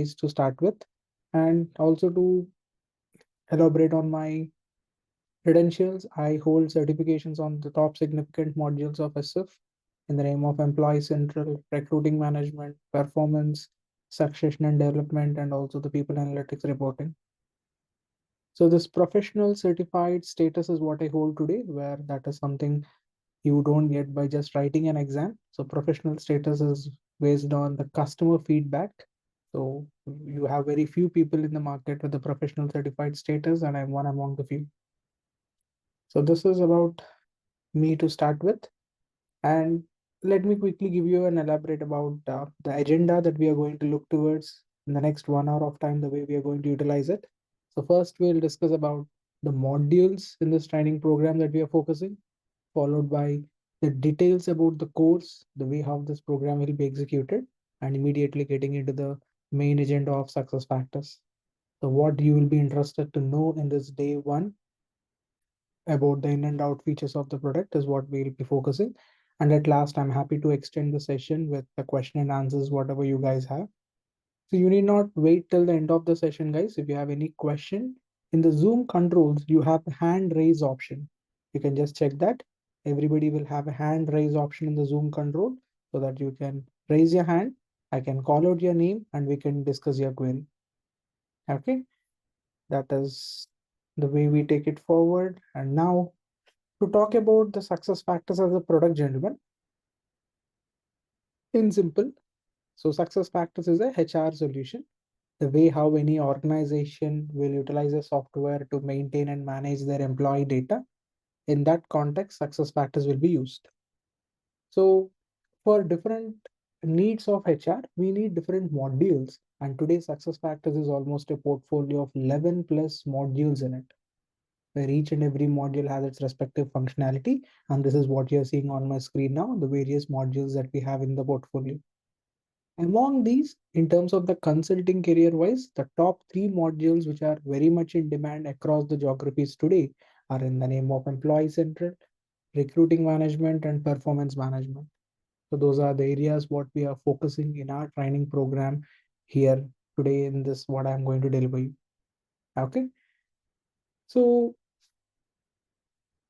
to start with, and also to elaborate on my credentials. I hold certifications on the top significant modules of SF in the name of Employee Central, Recruiting Management, Performance, Succession and Development, and also the People Analytics Reporting. So this professional certified status is what I hold today, where that is something you don't get by just writing an exam. So professional status is based on the customer feedback. So you have very few people in the market with the professional certified status, and I'm one among the few. So this is about me to start with. And let me quickly give you an elaborate about the agenda that we are going to look towards in the next 1 hour of time, the way we are going to utilize it. So first we'll discuss about the modules in this training program that we are focusing, followed by the details about the course, the way how this program will be executed, and immediately getting into the main agenda of success factors. So what you will be interested to know in this day one about the in and out features of the product is what we'll be focusing. And at last, I'm happy to extend the session with the question and answers, whatever you guys have. So you need not wait till the end of the session, guys. If you have any question, in the Zoom controls, you have the hand raise option. You can just check that. Everybody will have a hand raise option in the Zoom control so that you can raise your hand. I can call out your name and we can discuss your query. Okay, that is the way we take it forward. And now to talk about the success factors as a product, gentlemen, in simple. So success factors is a HR solution, the way how any organization will utilize a software to maintain and manage their employee data. In that context, success factors will be used. So for different needs of HR, we need different modules. And today success factors is almost a portfolio of 11 plus modules in it, where each and every module has its respective functionality. And this is what you're seeing on my screen now, the various modules that we have in the portfolio. Among these, in terms of the consulting career wise, the top three modules which are very much in demand across the geographies today are in the name of Employee Central, Recruiting Management, and Performance Management. So those are the areas what we are focusing in our training program here today in this, what I'm going to deliver you. Okay. So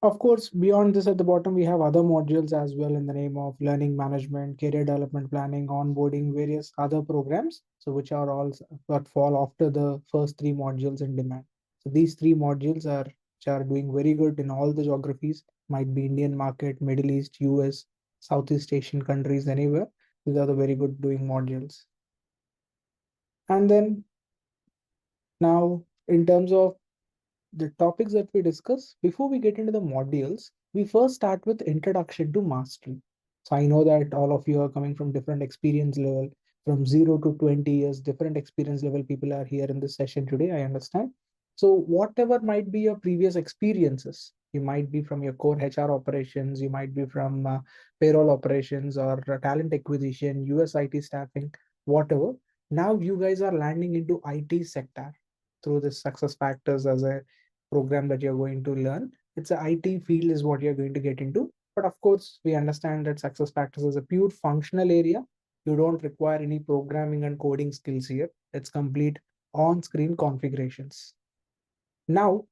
of course, beyond this at the bottom, we have other modules as well in the name of learning management, career development planning, onboarding, various other programs. So which are all what fall after the first three modules in demand. So these three modules are which are doing very good in all the geographies, might be Indian market, Middle East, US, Southeast Asian countries, anywhere. These are the very good doing modules. And then now in terms of the topics that we discuss, before we get into the modules, we first start with introduction to mastery. So I know that all of you are coming from different experience level, from 0 to 20 years, different experience level people are here in this session today, I understand. So whatever might be your previous experiences, you might be from your core HR operations, you might be from payroll operations or talent acquisition, US IT staffing, whatever. Now you guys are landing into IT sector through the success factors as a program that you're going to learn. It's a IT field is what you're going to get into. But of course, we understand that success factors is a pure functional area. You don't require any programming and coding skills here. It's complete on-screen configurations. Now,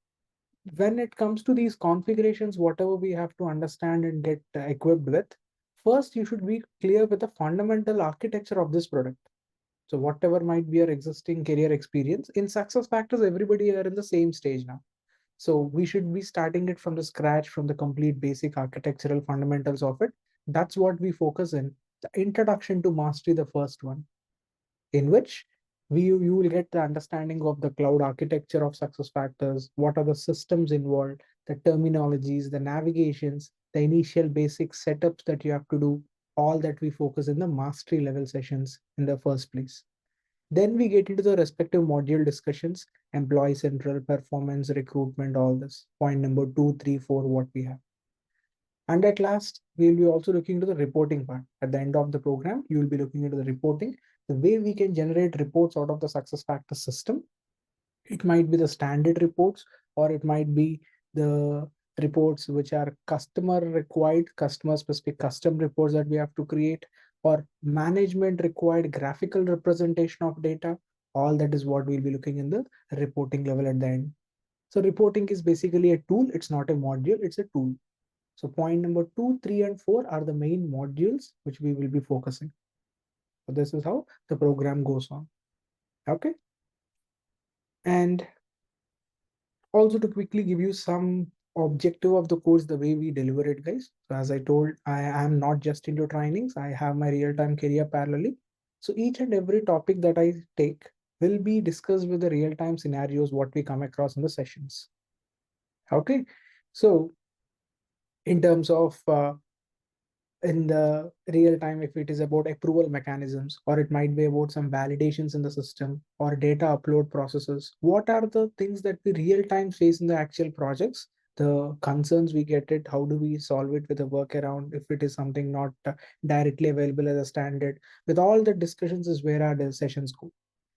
when it comes to these configurations, whatever we have to understand and get equipped with, first you should be clear with the fundamental architecture of this product. So whatever might be your existing career experience, in success factors, everybody are in the same stage now. So we should be starting it from the scratch, from the complete basic architectural fundamentals of it. That's what we focus in. The introduction to mastery, the first one, in which you will get the understanding of the cloud architecture of success factors, what are the systems involved, the terminologies, the navigations, the initial basic setups that you have to do, all that we focus in the mastery level sessions in the first place. Then we get into the respective module discussions, employee central, performance, recruitment, all this. Point number 2, 3, 4, what we have. And at last, we'll be also looking into the reporting part. At the end of the program, you will be looking into the reporting, the way we can generate reports out of the success factor system. It might be the standard reports, or it might be the reports which are customer required, customer specific custom reports that we have to create, or management required graphical representation of data, All that is what we'll be looking in the reporting level at the end. So reporting is basically a tool. It's not a module, it's a tool. So point number 2, 3, and 4 are the main modules which we will be focusing. So this is how the program goes on. Okay. And also to quickly give you some objective of the course, the way we deliver it, guys. So as I told, I am not just into trainings. I have my real-time career parallelly. So each and every topic that I take will be discussed with the real-time scenarios, what we come across in the sessions. Okay. So in terms of in the real time, if it is about approval mechanisms, or it might be about some validations in the system or data upload processes, what are the things that we real time face in the actual projects, the concerns we get it, how do we solve it with a workaround if it is something not directly available as a standard. With all the discussions is where our sessions go.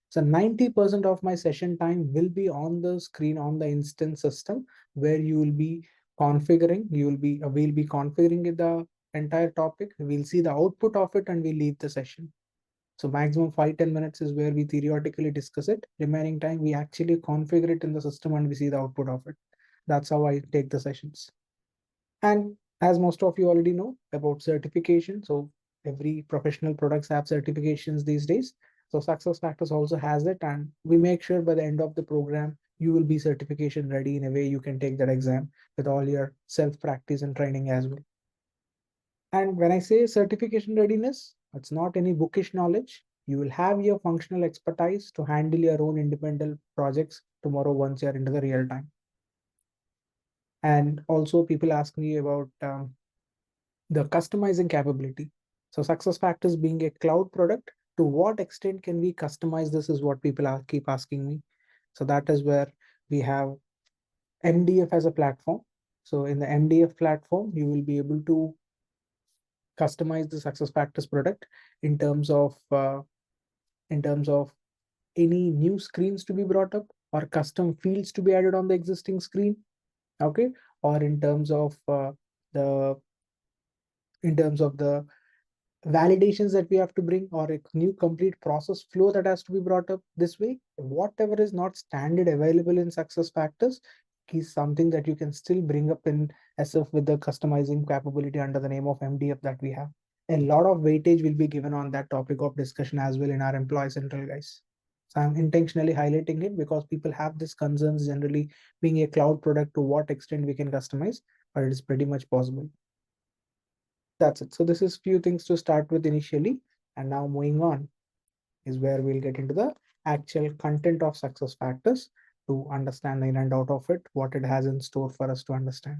So 90% of my session time will be on the screen on the instance system, where you will be configuring, we'll be configuring the entire topic. We'll see the output of it and we leave the session. So maximum 5-10 minutes is where we theoretically discuss it. Remaining time we actually configure it in the system and we see the output of it. That's how I take the sessions. And as most of you already know about certification, so every professional products have certifications these days. So SuccessFactors also has it, and we make sure by the end of the program, you will be certification ready in a way you can take that exam with all your self-practice and training as well. And when I say certification readiness, it's not any bookish knowledge. You will have your functional expertise to handle your own independent projects tomorrow once you're into the real time. And also people ask me about the customizing capability. So SuccessFactors being a cloud product, to what extent can we customize this is what people are keep asking me. So that is where we have MDF as a platform. So in the MDF platform, you will be able to customize the SuccessFactors product in terms of any new screens to be brought up or custom fields to be added on the existing screen. Okay, or the in terms of the validations that we have to bring, or a new complete process flow that has to be brought up. This way, whatever is not standard available in SuccessFactors is something that you can still bring up in SF with the customizing capability under the name of MDF that we have. A lot of weightage will be given on that topic of discussion as well in our employee central, guys. So I'm intentionally highlighting it because people have this concerns generally being a cloud product, to what extent we can customize, but it is pretty much possible. That's it. So this is few things to start with initially, and now moving on is where we'll get into the actual content of SuccessFactors to understand the in and out of it, what it has in store for us to understand.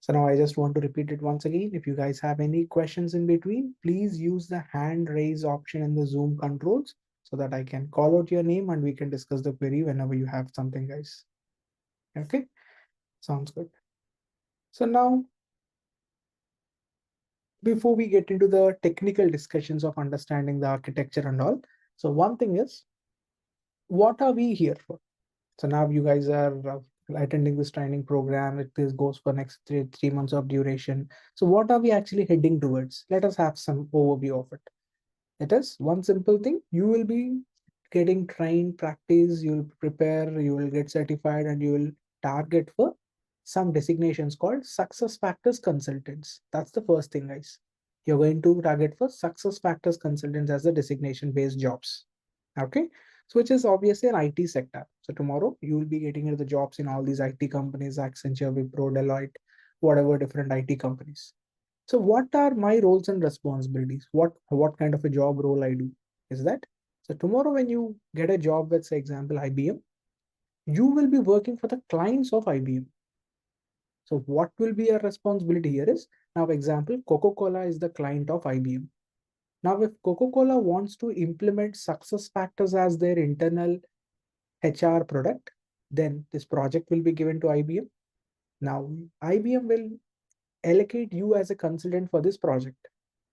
So now I just want to repeat it once again. If you guys have any questions in between, please use the hand raise option in the Zoom controls so that I can call out your name and we can discuss the query whenever you have something, guys. Okay, sounds good. So now, before we get into the technical discussions of understanding the architecture and all, so one thing is, what are we here for? So now you guys are attending this training program. This goes for next three months of duration. So what are we actually heading towards? Let us have some overview of it. It is one simple thing. You will be getting trained, practice, you'll prepare, you will get certified, and you will target for some designations called SuccessFactors consultants. That's the first thing, guys. You're going to target for SuccessFactors consultants as the designation based jobs. Okay. So which is obviously an IT sector. So tomorrow you will be getting into the jobs in all these IT companies, Accenture, Wipro, Deloitte, whatever different IT companies. So what are my roles and responsibilities? What kind of a job role I do is that? So tomorrow when you get a job with, say, example, IBM, you will be working for the clients of IBM. So what will be your responsibility here is, now example, Coca-Cola is the client of IBM. Now if Coca-Cola wants to implement SuccessFactors as their internal HR product, then this project will be given to IBM. Now IBM will allocate you as a consultant for this project.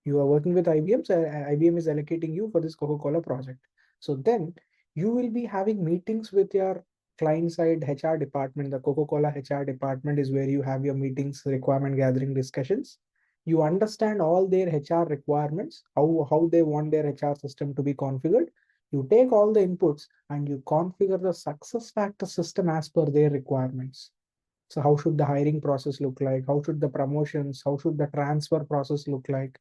You are working with IBM, so IBM is allocating you for this Coca-Cola project. So then you will be having meetings with your client side HR department. The Coca-Cola HR department is where you have your meetings, requirement gathering discussions. You understand all their HR requirements, how they want their HR system to be configured. You take all the inputs and you configure the success factor system as per their requirements. So how should the hiring process look like? How should the promotions, how should the transfer process look like?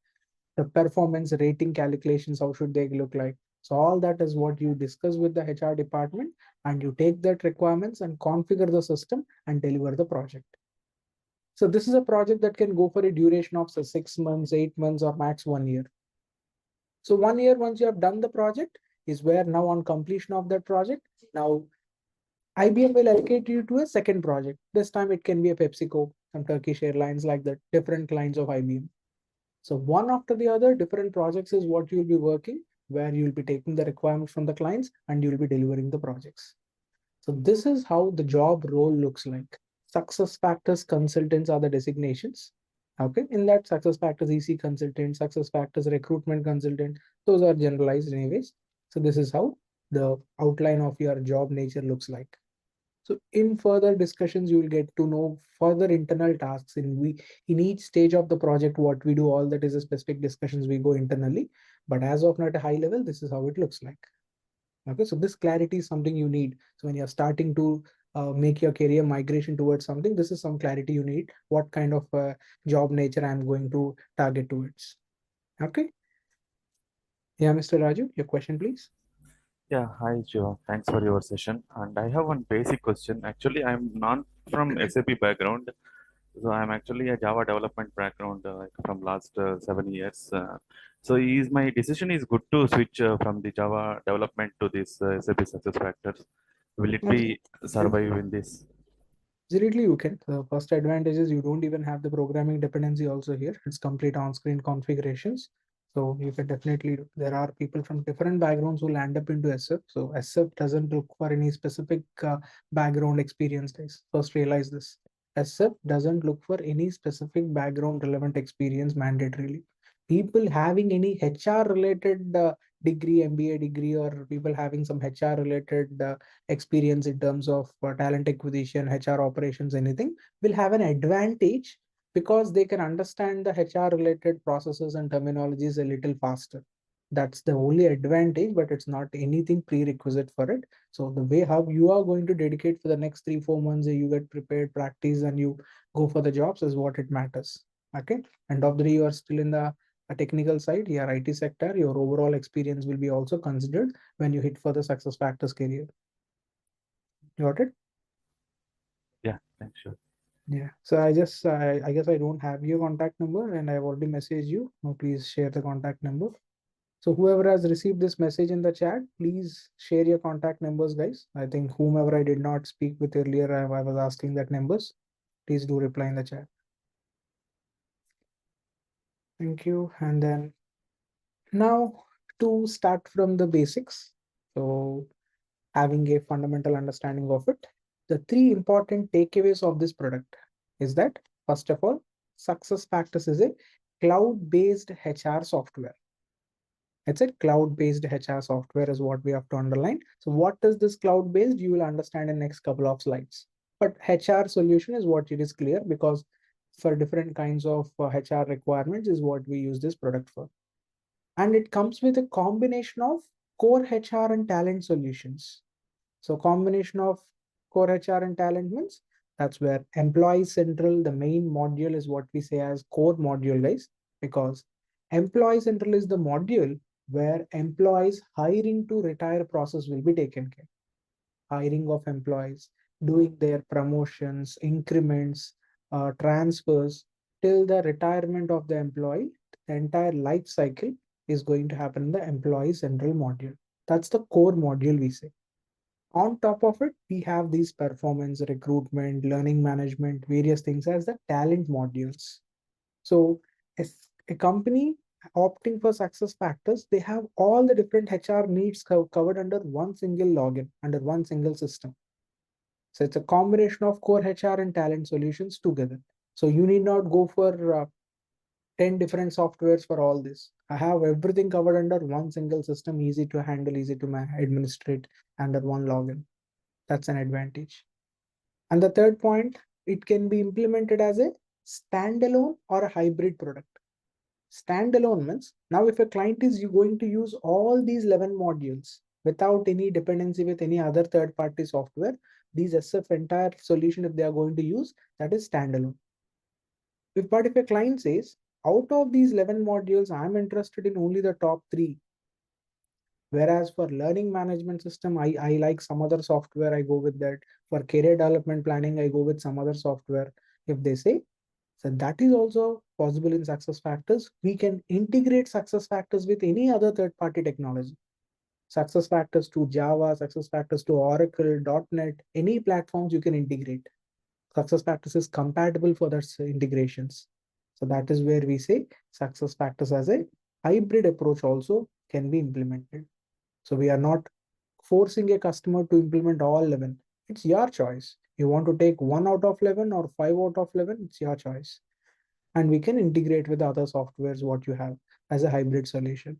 The performance rating calculations, how should they look like? So all that is what you discuss with the HR department, and you take that requirements and configure the system and deliver the project. So this is a project that can go for a duration of say 6 months, 8 months, or max 1 year. So 1 year, once you have done the project, is where now on completion of that project, now IBM will allocate you to a second project. This time it can be a PepsiCo, some Turkish Airlines, like that, different clients of IBM. So one after the other, different projects is what you'll be working, where you'll be taking the requirements from the clients and you'll be delivering the projects. So this is how the job role looks like. Success factors consultants are the designations. Okay, in that success factors EC consultant, success factors recruitment consultant, those are generalized anyways. So this is how the outline of your job nature looks like. So in further discussions, you will get to know further internal tasks in each stage of the project, what we do, all that is a specific discussions we go internally. But as of now at a high level, this is how it looks like. Okay, so this clarity is something you need. So when you're starting to make your career migration towards something, this is some clarity you need. What kind of job nature I'm going to target towards. Okay. Yeah, Mr. Raju, your question, please. Yeah, hi Joe. Thanks for your session. And I have one basic question. Actually, I'm not from SAP background, so I'm actually a Java development background from last 7 years. So is my decision is good to switch from the Java development to this SAP SuccessFactors. Will it be Absolutely. survive in this? Absolutely, you can. The first advantage is you don't even have the programming dependency also here. It's complete on-screen configurations. So you can definitely, there are people from different backgrounds who land up into SF. So SF doesn't look for any specific background experience, guys. First realize this. SF doesn't look for any specific background relevant experience mandatorily. People having any HR related degree, MBA degree, or people having some HR related experience in terms of talent acquisition, HR operations, anything, will have an advantage because they can understand the HR related processes and terminologies a little faster. That's the only advantage, but it's not anything prerequisite for it. So the way how you are going to dedicate for the next 3 4 months, you get prepared, practice, and you go for the jobs is what it matters. Okay. End of the day, you are still in the a technical side, your IT sector, your overall experience will be also considered when you hit for the success factors career. Got it? Yeah, thanks. Sure. Yeah. So I guess I don't have your contact number and I've already messaged you. Now please share the contact number. So whoever has received this message in the chat, please share your contact numbers, guys. I think whomever I did not speak with earlier, I was asking that numbers. Please do reply in the chat. Thank you. And then now to start from the basics. So having a fundamental understanding of it, the three important takeaways of this product is that, first of all, SuccessFactors is a cloud-based HR software. It's a cloud-based HR software is what we have to underline. So what is this cloud-based? You will understand in next couple of slides. But HR solution is what it is clear, because for different kinds of HR requirements is what we use this product for. And it comes with a combination of core HR and talent solutions. So combination of core HR and talent means that's where Employee Central, the main module, is what we say as core module, guys, because Employee Central is the module where employees hiring to retire process will be taken care. Hiring of employees, doing their promotions, increments, transfers till the retirement of the employee, the entire life cycle is going to happen in the Employee Central module. That's the core module we say. On top of it, we have these performance, recruitment, learning management, various things as the talent modules. So as a company opting for success factors, they have all the different HR needs covered under one single login, under one single system. So it's a combination of core HR and talent solutions together. So you need not go for 10 different softwares for all this. I have everything covered under one single system, easy to handle, easy to administrate under one login. That's an advantage. And the third point, it can be implemented as a standalone or a hybrid product. Standalone means now if a client is going to use all these 11 modules, without any dependency with any other third-party software. These SF entire solution, if they are going to use, that is standalone. But if a client says, out of these 11 modules, I'm interested in only the top three. Whereas for learning management system, I like some other software, I go with that. For career development planning, I go with some other software. If they say, so that is also possible in SuccessFactors. We can integrate SuccessFactors with any other third-party technology. SuccessFactors to Java, SuccessFactors to Oracle, .NET, any platforms you can integrate. SuccessFactors is compatible for that integrations. So that is where we say SuccessFactors as a hybrid approach also can be implemented. So we are not forcing a customer to implement all 11. It's your choice. You want to take 1 out of 11 or 5 out of 11, it's your choice. And we can integrate with other softwares what you have as a hybrid solution.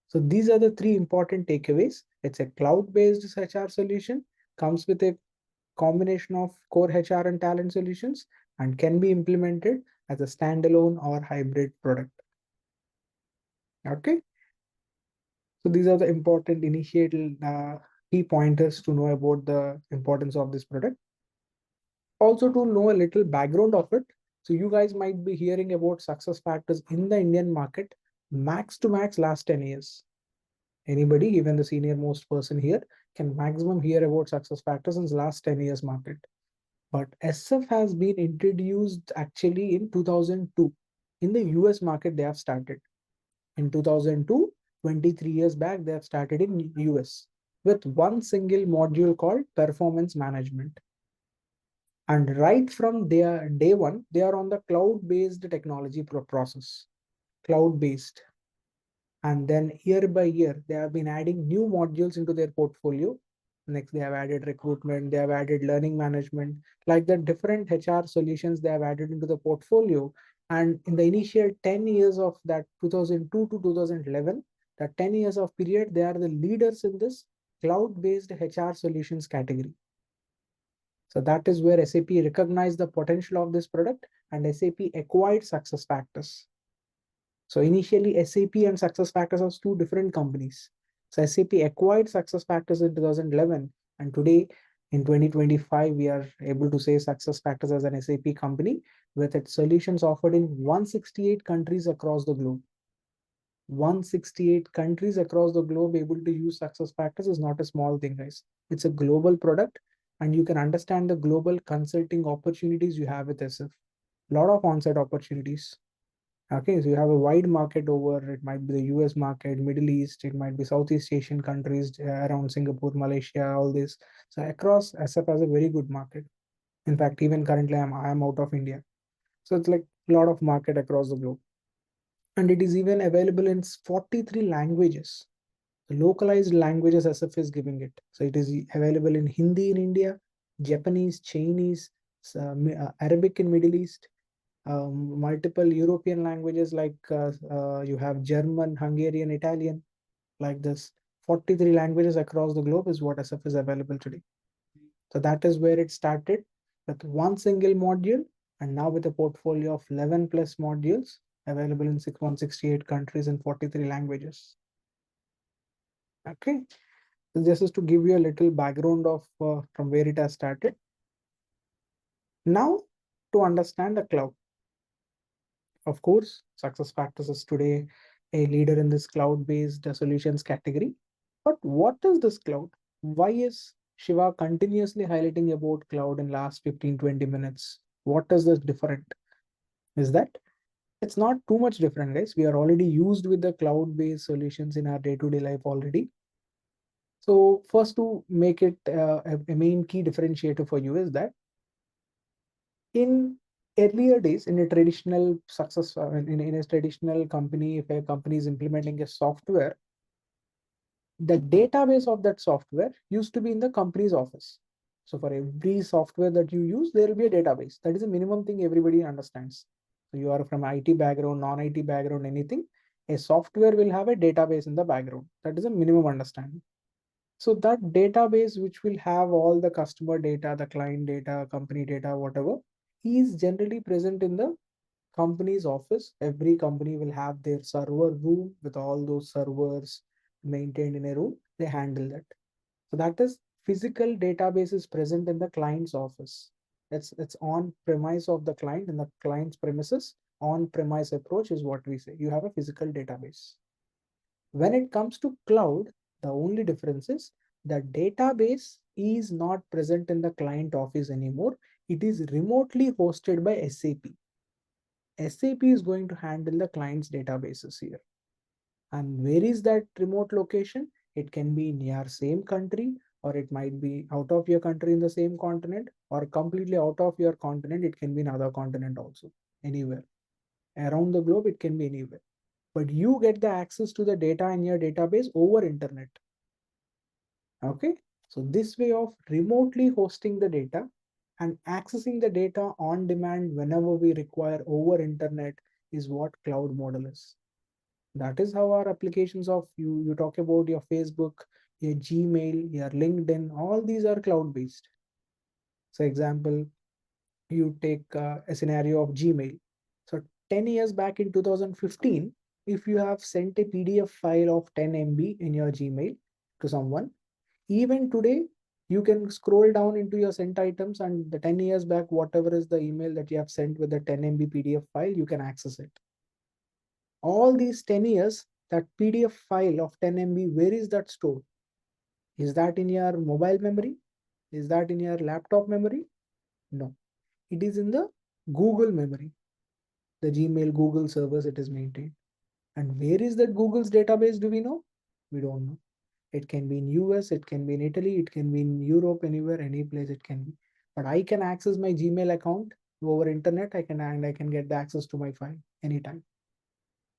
So these are the three important takeaways. It's a cloud-based HR solution, comes with a combination of core HR and talent solutions, and can be implemented as a standalone or hybrid product. Okay. So these are the important initial key pointers to know about the importance of this product. Also to know a little background of it. So you guys might be hearing about SuccessFactors in the Indian market, max to max last 10 years. Anybody, even the senior most person here, can maximum hear about SuccessFactors in the last 10 years market. But SF has been introduced actually in 2002. In the US market, they have started. In 2002, 23 years back, they have started in US with one single module called performance management. And right from their day one, they are on the cloud-based technology process, cloud-based. And then year by year, they have been adding new modules into their portfolio. Next, they have added recruitment, they have added learning management, like the different HR solutions they have added into the portfolio. And in the initial 10 years of that 2002 to 2011, that 10 years of period, they are the leaders in this cloud-based HR solutions category. So that is where SAP recognized the potential of this product and SAP acquired SuccessFactors. So initially SAP and SuccessFactors are two different companies. So SAP acquired SuccessFactors in 2011, and today in 2025, we are able to say SuccessFactors as an SAP company with its solutions offered in 168 countries across the globe. 168 countries across the globe able to use SuccessFactors is not a small thing, guys. It's a global product, and you can understand the global consulting opportunities you have with SF. A lot of on-site opportunities. Okay, so you have a wide market over, it might be the US market, Middle East, it might be Southeast Asian countries around Singapore, Malaysia, all this. So across, SF has a very good market. In fact, even currently I'm out of India. So it's like a lot of market across the globe. And it is even available in 43 languages. The localized languages SF is giving it. So it is available in Hindi in India, Japanese, Chinese, Arabic in Middle East, multiple European languages like you have German, Hungarian, Italian, like this. 43 languages across the globe is what SF is available today. So that is where it started with one single module, and now with a portfolio of 11 plus modules available in 168 countries and 43 languages. Okay, so this is to give you a little background of from where it has started. Now to understand the cloud. Of course, SuccessFactors is today a leader in this cloud-based solutions category. But what is this cloud? Why is Shiva continuously highlighting about cloud in last 15-20 minutes? What is this different? Is that it's not too much different, guys. We are already used with the cloud-based solutions in our day-to-day life already. So first, to make it a main key differentiator for you is that in earlier days, in a traditional success, in a traditional company, if a company is implementing a software, the database of that software used to be in the company's office. So for every software that you use, there will be a database. That is a minimum thing everybody understands. So you are from IT background, non-IT background, anything, a software will have a database in the background. That is a minimum understanding. So that database, which will have all the customer data, the client data, company data, whatever, is generally present in the company's office. Every company will have their server room with all those servers maintained in a room. they handle that. So that is physical database is present in the client's office. It's on premise of the client, in the client's premises. On premise approach is what we say. You have a physical database. When it comes to cloud, the only difference is the database is not present in the client office anymore. It is remotely hosted by SAP. SAP is going to handle the client's databases here. And where is that remote location? It can be in your same country, or it might be out of your country in the same continent, or completely out of your continent. It can be in other continent also, anywhere. Around the globe, it can be anywhere. But you get the access to the data in your database over internet. Okay, so this way of remotely hosting the data and accessing the data on demand whenever we require over internet is what cloud model is. That is how our applications of you talk about your Facebook, your Gmail, your LinkedIn, all these are cloud based. So example, you take a scenario of Gmail. So 10 years back in 2015, if you have sent a PDF file of 10 MB in your Gmail to someone, even today, you can scroll down into your sent items, and the 10 years back, whatever is the email that you have sent with the 10 MB PDF file, you can access it. All these 10 years, that PDF file of 10 MB, where is that stored? Is that in your mobile memory? Is that in your laptop memory? No. It is in the Google memory, the Gmail Google servers it is maintained. And where is that Google's database? Do we know? We don't know. It can be in US, it can be in Italy, it can be in Europe, anywhere, any place it can be. But I can access my Gmail account over internet. I can get the access to my file anytime.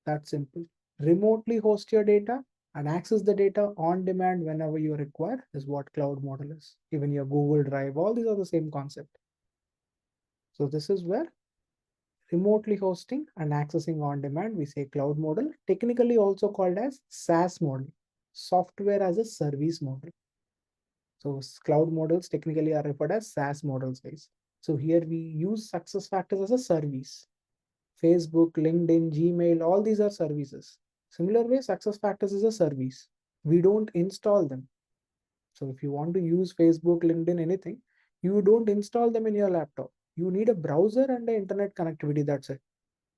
That's simple. Remotely host your data and access the data on demand whenever you require is what cloud model is. Even your Google Drive, all these are the same concept. So this is where remotely hosting and accessing on demand, we say cloud model, technically also called as SaaS model, software as a service model. So cloud models technically are referred as SaaS models, guys. So here we use SuccessFactors as a service. Facebook, LinkedIn, Gmail, all these are services. Similar way, SuccessFactors is a service. We don't install them. So if you want to use Facebook, LinkedIn, anything, you don't install them in your laptop. You need a browser and the internet connectivity. That's it.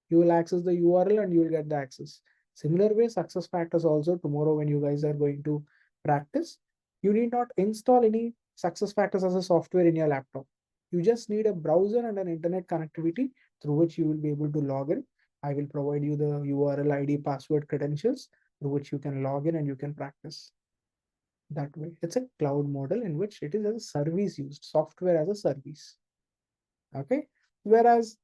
You will access the URL and you will get the access. Similar way, SuccessFactors also tomorrow when you guys are going to practice, you need not install any SuccessFactors as a software in your laptop. You just need a browser and an internet connectivity through which you will be able to log in. I will provide you the URL, ID, password, credentials through which you can log in and you can practice that way. It's a cloud model in which it is as a service used, software as a service. Okay. Whereas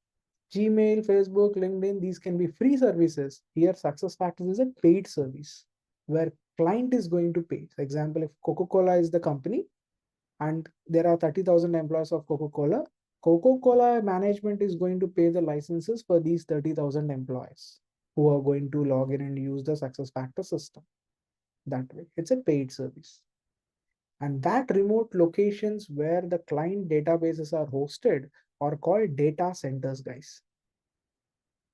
Gmail, Facebook, LinkedIn, these can be free services. Here, SuccessFactors is a paid service where client is going to pay. For example, if Coca-Cola is the company and there are 30,000 employees of Coca-Cola, Coca-Cola management is going to pay the licenses for these 30,000 employees who are going to log in and use the SuccessFactors system. That way, it's a paid service. And that remote locations where the client databases are hosted are called data centers, guys.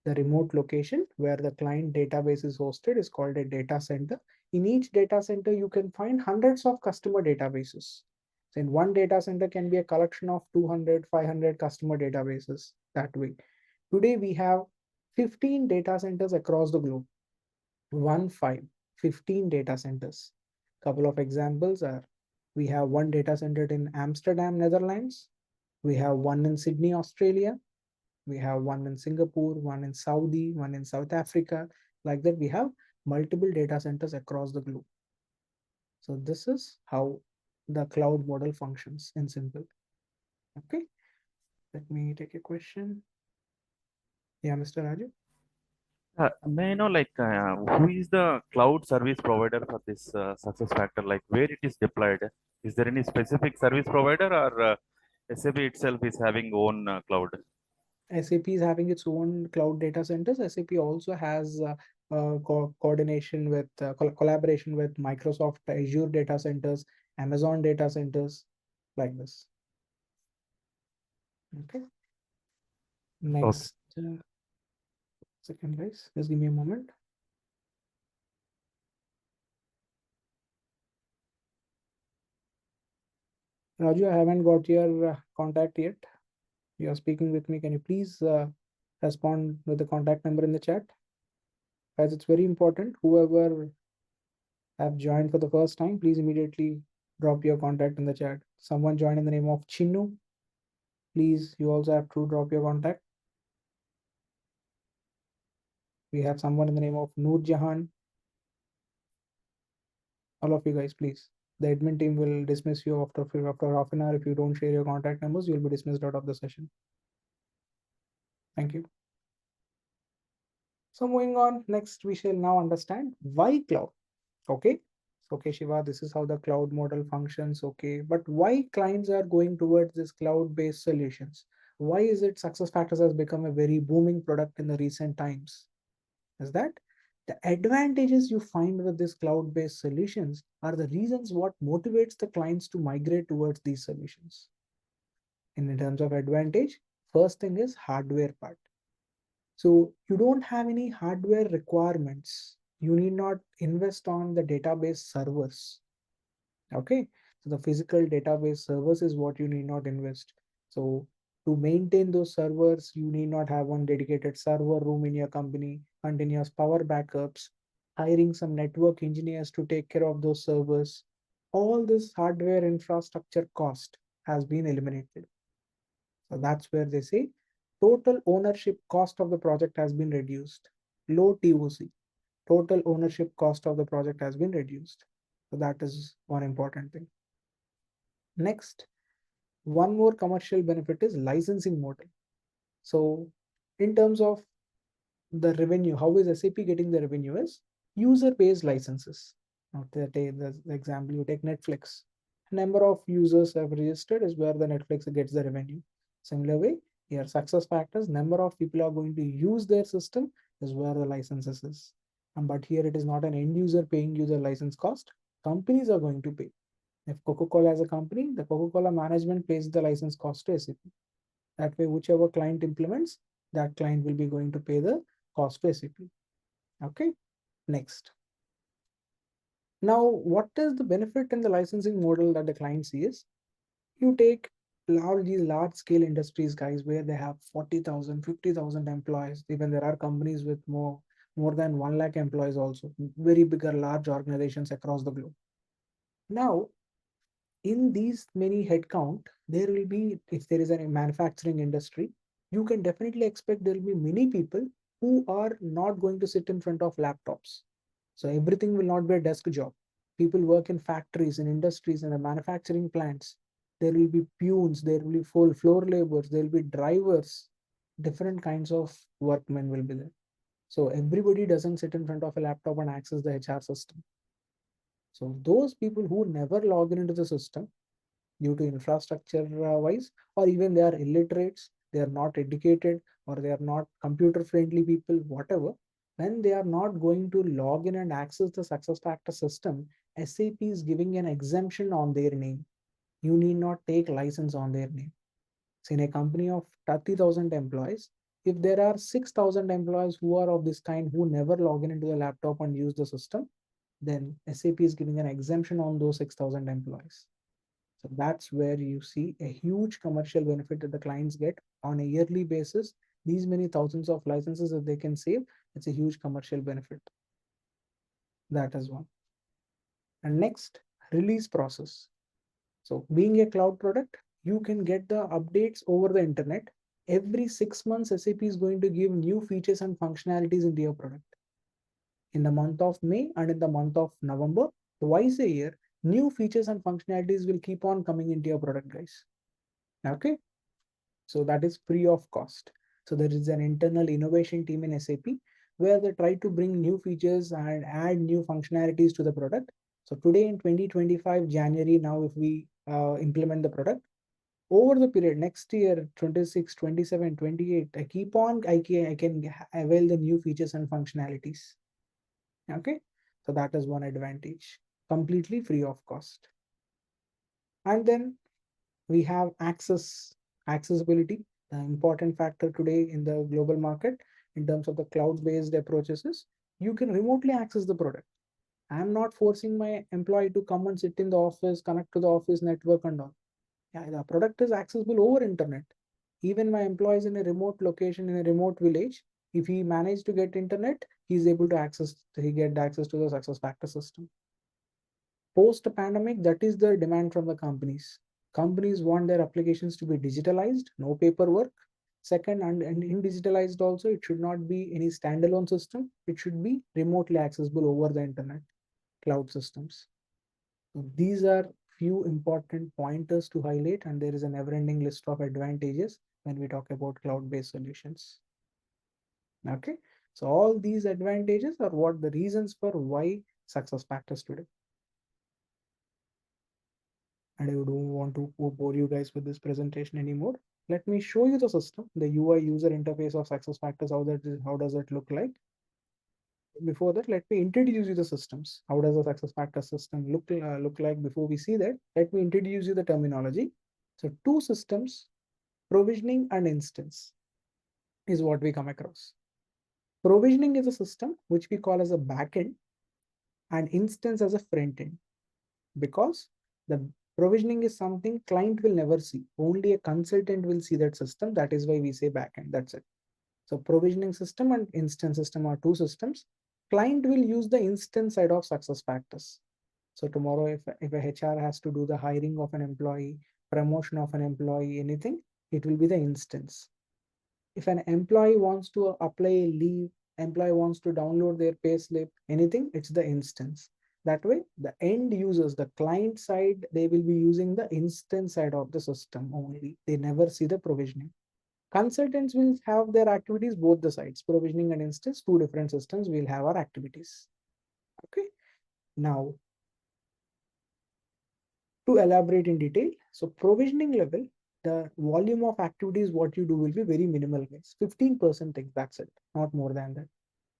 The remote location where the client database is hosted is called a data center. In each data center, you can find hundreds of customer databases. So in one data center can be a collection of 200, 500 customer databases that way. Today we have 15 data centers across the globe. 15 data centers. Couple of examples are, we have one data center in Amsterdam, Netherlands. We have one in Sydney, Australia. We have one in Singapore, one in Saudi, one in South Africa. Like that, we have multiple data centers across the globe. So this is how the cloud model functions in simple. Okay, let me take a question. Yeah, Mr. Raju. May I know, like, who is the cloud service provider for this success factor? Like, where it is deployed? Is there any specific service provider, or SAP itself is having own cloud? SAP is having its own cloud data centers. SAP also has coordination with collaboration with Microsoft Azure data centers, Amazon data centers, like this. Okay. Okay. Next, second, guys, just give me a moment. Raju, I haven't got your contact yet. You are speaking with me. Can you please respond with the contact number in the chat? Guys, it's very important. Whoever have joined for the first time, please immediately drop your contact in the chat. Someone joined in the name of Chinnu. Please, you also have to drop your contact. We have someone in the name of Noor Jahan. All of you guys, please. The admin team will dismiss you after half an hour. If you don't share your contact numbers, you'll be dismissed out of the session. Thank you. So moving on, next we shall now understand why cloud. Okay. Okay, Shiva, this is how the cloud model functions. Okay, but why clients are going towards this cloud-based solutions? Why is it SuccessFactors has become a very booming product in the recent times? Is that the advantages you find with these cloud-based solutions are the reasons what motivates the clients to migrate towards these solutions. In terms of advantage, first thing is hardware part. So you don't have any hardware requirements. You need not invest on the database servers. Okay, so the physical database servers is what you need not invest. So to maintain those servers, you need not have one dedicated server room in your company, continuous power backups, hiring some network engineers to take care of those servers. All this hardware infrastructure cost has been eliminated. So that's where they say total ownership cost of the project has been reduced. Low TOC, total ownership cost of the project has been reduced. So that is one important thing. Next, one more commercial benefit is licensing model. So in terms of the revenue, how is SAP getting the revenue is user-based licenses. Now, the example, you take Netflix. Number of users have registered is where the Netflix gets the revenue. Similar way, here SuccessFactors, number of people are going to use their system is where the licenses is. But here it is not an end user paying you the license cost. Companies are going to pay. If Coca-Cola as a company, the Coca-Cola management pays the license cost to SAP. That way, whichever client implements, that client will be going to pay the cost to SAP. Okay, next. Now, what is the benefit in the licensing model that the client sees? You take these large scale industries, guys, where they have 40,000, 50,000 employees. Even there are companies with more than 1 lakh employees also, very bigger, large organizations across the globe. Now, in these many headcount, there will be, if there is a manufacturing industry, you can definitely expect there will be many people who are not going to sit in front of laptops. So everything will not be a desk job. People work in factories, in industries, in the manufacturing plants. There will be peons, there will be full floor laborers, there will be drivers, different kinds of workmen will be there. So everybody doesn't sit in front of a laptop and access the HR system. So those people who never log into the system due to infrastructure wise, or even they are illiterates, they are not educated, or they are not computer friendly people, whatever, when they are not going to log in and access the SuccessFactors system, SAP is giving an exemption on their name. You need not take license on their name. So in a company of 30,000 employees, if there are 6,000 employees who are of this kind who never log in into the laptop and use the system, then SAP is giving an exemption on those 6,000 employees. So that's where you see a huge commercial benefit that the clients get on a yearly basis. These many thousands of licenses that they can save, it's a huge commercial benefit. That is one. And next, release process. So being a cloud product, you can get the updates over the internet. Every 6 months, SAP is going to give new features and functionalities into your product. In the month of May and in the month of November, twice a year, new features and functionalities will keep on coming into your product, guys. Okay. So that is free of cost. So there is an internal innovation team in SAP where they try to bring new features and add new functionalities to the product. So today in 2025 January, now if we implement the product, over the period next year 26, 27, 28, I keep on, I can avail the new features and functionalities. Okay, so that is one advantage, completely free of cost. And then we have accessibility, the important factor today in the global market in terms of the cloud-based approaches is you can remotely access the product. I'm not forcing my employee to come and sit in the office, connect to the office network and all. Yeah, the product is accessible over internet. Even my employee is in a remote location in a remote village. If he managed to get internet, he's able to get access to the SuccessFactors system. Post pandemic, that is the demand from the companies. Companies want their applications to be digitalized, no paperwork. Second, and in digitalized also, it should not be any standalone system. It should be remotely accessible over the internet, cloud systems. So these are few important pointers to highlight, and there is a never-ending list of advantages when we talk about cloud-based solutions. Okay, so all these advantages are what the reasons for why SuccessFactors today. And I don't want to bore you guys with this presentation anymore. Let me show you the system, the UI user interface of SuccessFactors. How does it look like? Before that, let me introduce you the systems. How does the SuccessFactors system look like? Before we see that, let me introduce you the terminology. So two systems, provisioning and instance, is what we come across. Provisioning is a system which we call as a backend and instance as a front end, because the provisioning is something client will never see. Only a consultant will see that system. That is why we say backend. That's it. So provisioning system and instance system are two systems. Client will use the instance side of SuccessFactors. So tomorrow, if a HR has to do the hiring of an employee, promotion of an employee, anything, it will be the instance. If an employee wants to apply a leave, employee wants to download their pay slip, anything, it's the instance. That way, the end users, the client side, they will be using the instance side of the system only. They never see the provisioning. Consultants will have their activities both the sides, provisioning and instance, two different systems will have our activities. Okay. Now, to elaborate in detail, so provisioning level, the volume of activities what you do will be very minimal guys. 15% things, that's it, not more than that.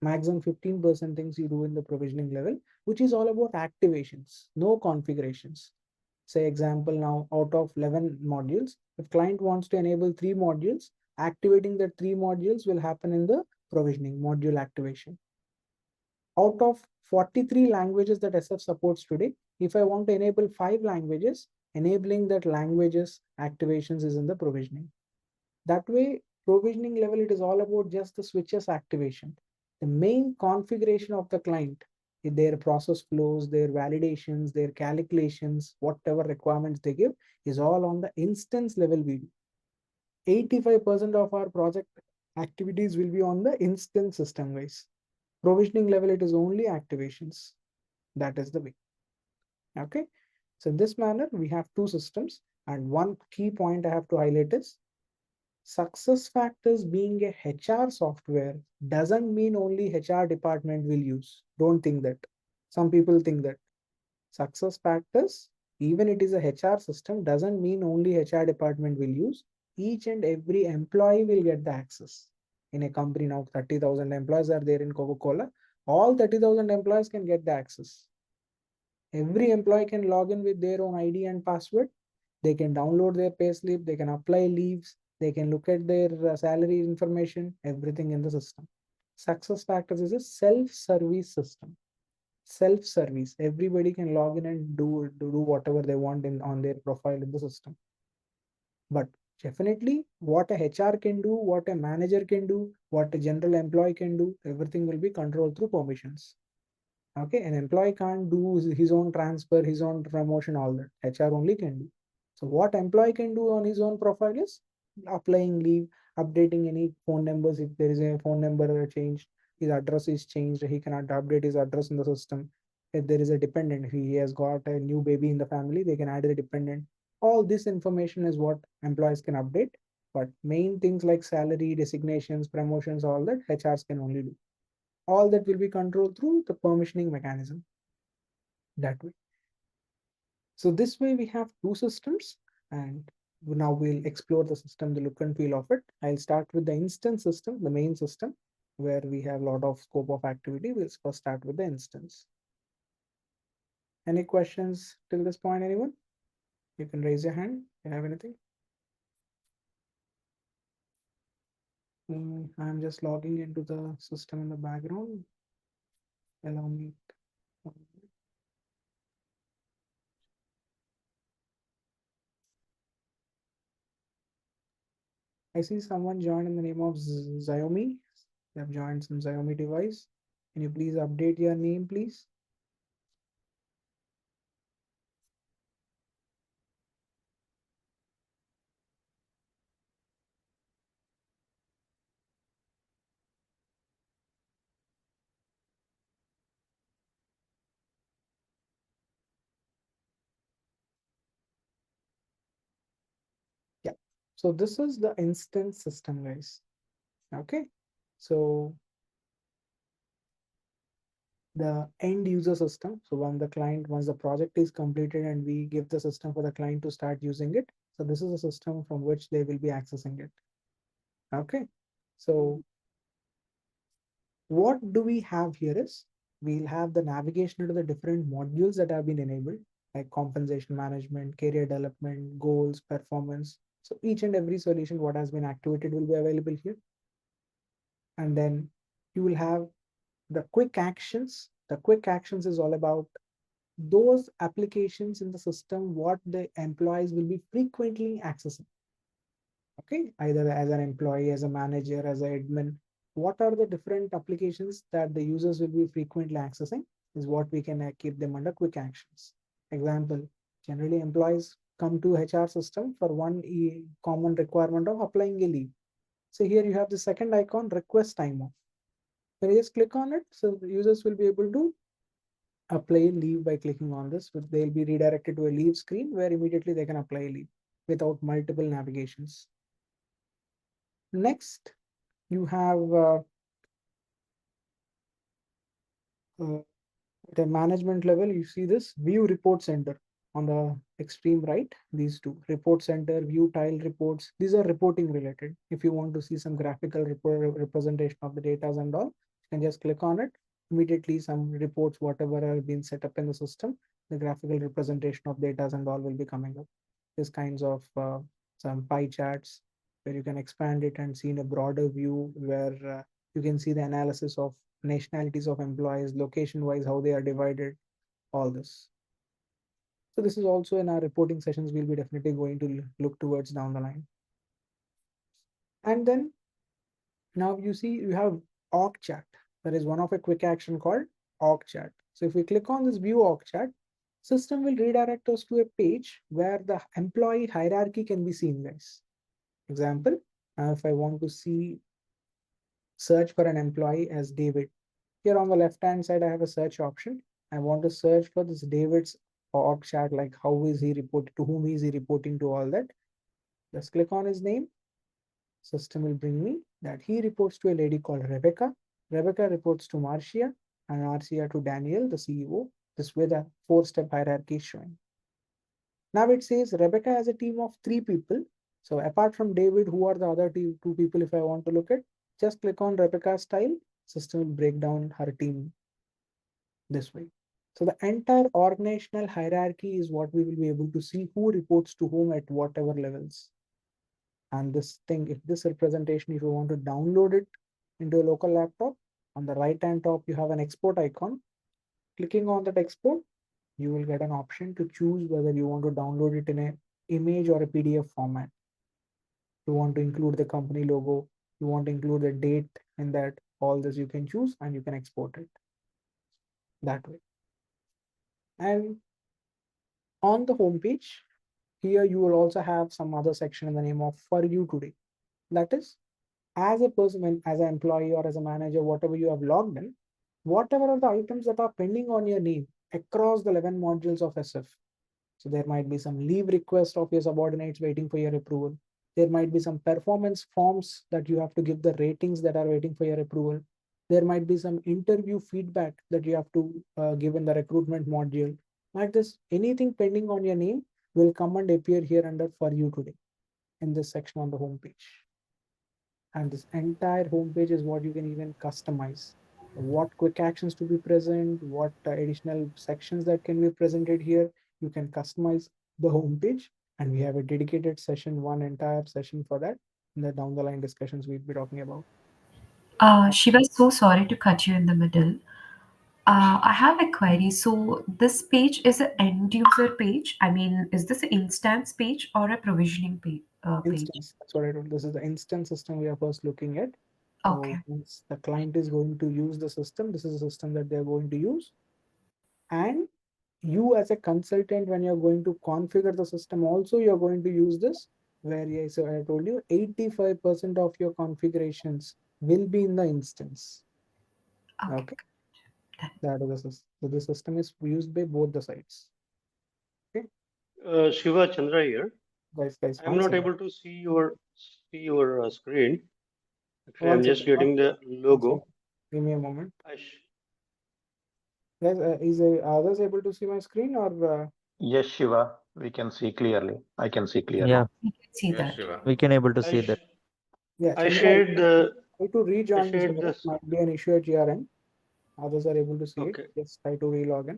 Maximum 15% things you do in the provisioning level, which is all about activations, no configurations. Say example, now out of 11 modules, if client wants to enable 3 modules, activating the 3 modules will happen in the provisioning module activation. Out of 43 languages that SF supports today, if I want to enable 5 languages, enabling that languages activations is in the provisioning. That way, provisioning level, it is all about just the switches activation. The main configuration of the client, their process flows, their validations, their calculations, whatever requirements they give, is all on the instance level we do. 85% of our project activities will be on the instance system wise. Provisioning level, it is only activations. That is the way. Okay. So in this manner, we have two systems, and one key point I have to highlight is SuccessFactors being a HR software doesn't mean only HR department will use. Don't think that. Some people think that. SuccessFactors, even it is a HR system, doesn't mean only HR department will use. Each and every employee will get the access. In a company now, 30,000 employees are there in Coca-Cola. All 30,000 employees can get the access. Every employee can log in with their own ID and password. They can download their payslip, they can apply leaves, they can look at their salary information, everything in the system. SuccessFactors is a self-service system. Self-service. Everybody can log in and do whatever they want on their profile in the system. But definitely what a HR can do, what a manager can do, what a general employee can do, everything will be controlled through permissions. Okay, an employee can't do his own transfer, his own promotion, all that. HR only can do. So what employee can do on his own profile is applying leave, updating any phone numbers. If there is a phone number changed, his address is changed, he cannot update his address in the system. If there is a dependent, he has got a new baby in the family, they can add a dependent. All this information is what employees can update. But main things like salary, designations, promotions, all that HRs can only do. All that will be controlled through the permissioning mechanism that way. So this way we have two systems, and now we'll explore the system, the look and feel of it. I'll start with the instance system, the main system, where we have a lot of scope of activity. We'll first start with the instance. Any questions till this point, anyone? You can raise your hand if you have anything. I'm just logging into the system in the background. Allow me. I see someone joined in the name of Xiaomi. They have joined some Xiaomi device. Can you please update your name, please? Yeah. So this is the instance system, guys. Okay. So the end user system. So once the project is completed and we give the system for the client to start using it. So this is a system from which they will be accessing it. Okay. So what do we have here is we'll have the navigation to the different modules that have been enabled, like compensation management, career development, goals, performance. So each and every solution, what has been activated will be available here. And then you will have the quick actions. The quick actions is all about those applications in the system what the employees will be frequently accessing. Okay, either as an employee, as a manager, as an admin, what are the different applications that the users will be frequently accessing is what we can keep them under quick actions. Example, generally employees come to HR system for one common requirement of applying a leave. So here you have the second icon, request time off. When you just click on it, so the users will be able to apply leave by clicking on this, but they'll be redirected to a leave screen where immediately they can apply leave without multiple navigations. Next, you have uh, at a management level, you see this view report center on the extreme right. These two report center, view tile reports. These are reporting related. If you want to see some graphical representation of the data and all, you can just click on it. Immediately, some reports, whatever are being set up in the system, the graphical representation of data and all will be coming up. These kinds of some pie charts where you can expand it and see in a broader view where you can see the analysis of nationalities of employees, location wise, how they are divided, all this. So this is also in our reporting sessions, we'll be definitely going to look towards down the line. And then now you see you have org chat. There is one of a quick action called org chat. So if we click on this view org chat, system will redirect us to a page where the employee hierarchy can be seen, guys. Example, if I want to see search for an employee as David, here on the left hand side, I have a search option. I want to search for this David's org chart, like how is he reporting, to whom is he reporting to, all that. Just click on his name. System will bring me that he reports to a lady called Rebecca. Rebecca reports to Marcia and Marcia to Daniel, the CEO. This way the four-step hierarchy is showing. Now it says Rebecca has a team of 3 people. So apart from David, who are the other two people if I want to look at? Just click on Rebecca's style. System will break down her team this way. So the entire organizational hierarchy is what we will be able to see who reports to whom at whatever levels. And this thing, if this representation, if you want to download it into a local laptop, on the right hand top, you have an export icon. Clicking on that export, you will get an option to choose whether you want to download it in an image or a PDF format. You want to include the company logo, you want to include the date in that, all this you can choose and you can export it that way. And on the home page, here you will also have some other section in the name of for you today. That is, as a person, as an employee or as a manager, whatever you have logged in, whatever are the items that are pending on your name across the 11 modules of SF. So there might be some leave request of your subordinates waiting for your approval. There might be some performance forms that you have to give the ratings that are waiting for your approval. There might be some interview feedback that you have to give in the recruitment module. Like this, anything pending on your name will come and appear here under for you today in this section on the home page. And this entire homepage is what you can even customize. What quick actions to be present, what additional sections that can be presented here. You can customize the homepage, and we have a dedicated session, one entire session for that in the down the line discussions we'll be talking about. Shiva, so sorry to cut you in the middle. I have a query. So this page is an end user page. I mean, is this an instance page or a provisioning page? Instance, that's what I told. This is the instance system we are first looking at. So Okay. once the client is going to use the system, this is a system that they're going to use. And you as a consultant, when you're going to configure the system, also you're going to use this, where so I told you 85% of your configurations will be in the instance. Okay. Okay, Done. that is the system. So the system is used by both the sides. Okay, Shiva Chandra here. guys, I'm one not second. able to see your screen. Actually, One I'm just second. One getting second. the One second. logo. Give me a moment. I sh Guys, is others able to see my screen or? Yes, Shiva, we can see clearly. I can see Yeah, clearly. Yeah, we can see Yes, that. Shiva. we can able to I see sh that. Yeah, I Chandra, shared the try to I rejoin so shared that it this. might be an issue at your end. Others are able to see it. Okay. Just try to relog in.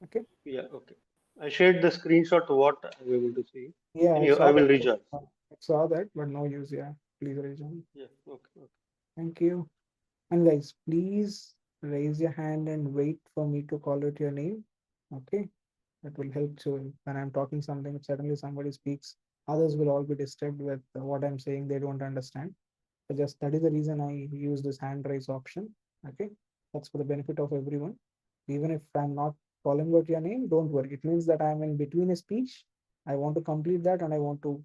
Okay. Yeah. Okay. I shared the screenshot of what I'm able to see. Yeah, I Anyhow, saw I that. will rejoin. I saw that, but no use. Yeah, please rejoin. Yeah. Okay. Okay. Thank you. And guys, please raise your hand and wait for me to call out your name. Okay. That will help. So when I'm talking something, if suddenly somebody speaks, others will all be disturbed with what I'm saying. They don't understand. So just that is the reason I use this hand raise option. Okay. That's for the benefit of everyone. Even if I'm not calling out your name, don't worry. It means that I'm in between a speech. I want to complete that and I want to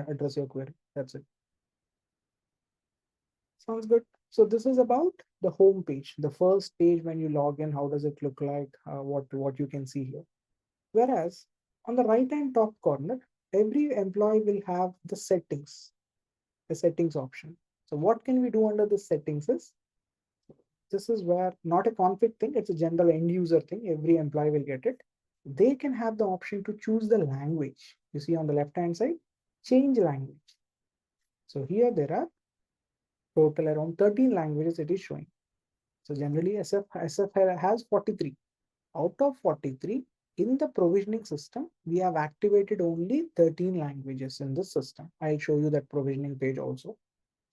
address your query. That's it. Sounds good. So this is about the home page, the first page when you log in. How does it look like? What you can see here. Whereas on the right hand top corner, every employee will have the settings option. So what can we do under the settings is, this is where not a config thing, it's a general end user thing. Every employee will get it. They can have the option to choose the language. You see on the left hand side, change language. So here there are total around 13 languages it is showing. So generally SF has 43. Out of 43, in the provisioning system, we have activated only 13 languages in this system. I'll show you that provisioning page also.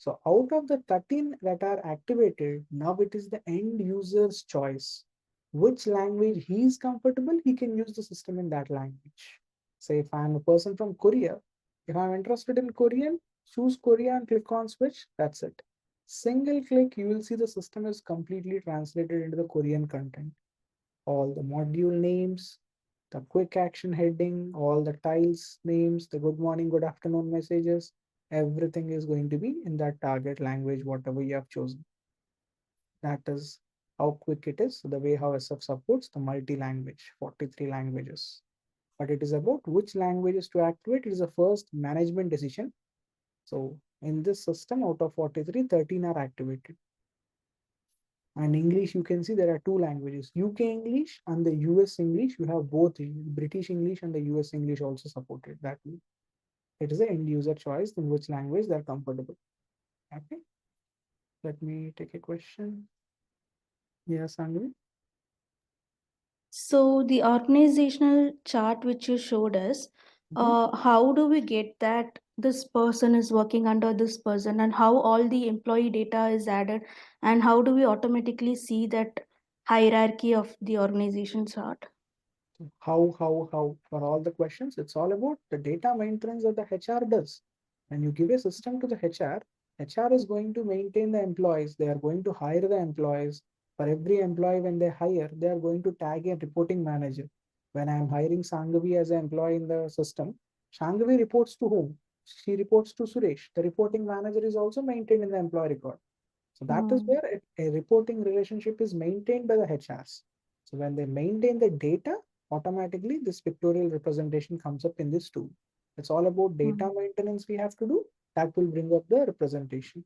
So out of the 13 that are activated, now it is the end user's choice. Which language he is comfortable, he can use the system in that language. Say if I'm a person from Korea, if I'm interested in Korean, choose Korea and click on switch, that's it. Single click, you will see the system is completely translated into the Korean content. All the module names, the quick action heading, all the tiles names, the good morning, good afternoon messages, everything is going to be in that target language, whatever you have chosen. That is how quick it is. The way how SF supports the multi-language, 43 languages. But it is about which languages to activate. It is a first management decision. So in this system, out of 43, 13 are activated. And English, you can see there are two languages, UK English and the US English. You have both British English and the US English also supported that way. It is an end user choice in which language they're comfortable. Okay, let me take a question. Yes, Angvi. So the organizational chart which you showed us, Mhm. how do we get that this person is working under this person and how all the employee data is added and how do we automatically see that hierarchy of the organization chart? How for all the questions, it's all about the data maintenance that the HR does. When you give a system to the HR is going to maintain the employees. They are going to hire the employees. For every employee, when they hire, they are going to tag a reporting manager. When I'm hiring Sanghavi as an employee in the system, Sanghavi reports to whom? She reports to Suresh. The reporting manager is also maintained in the employee record. So that is Hmm. where a reporting relationship is maintained by the HRs. So when they maintain the data, automatically this pictorial representation comes up in this tool. It's all about data Hmm. maintenance we have to do. That will bring up the representation.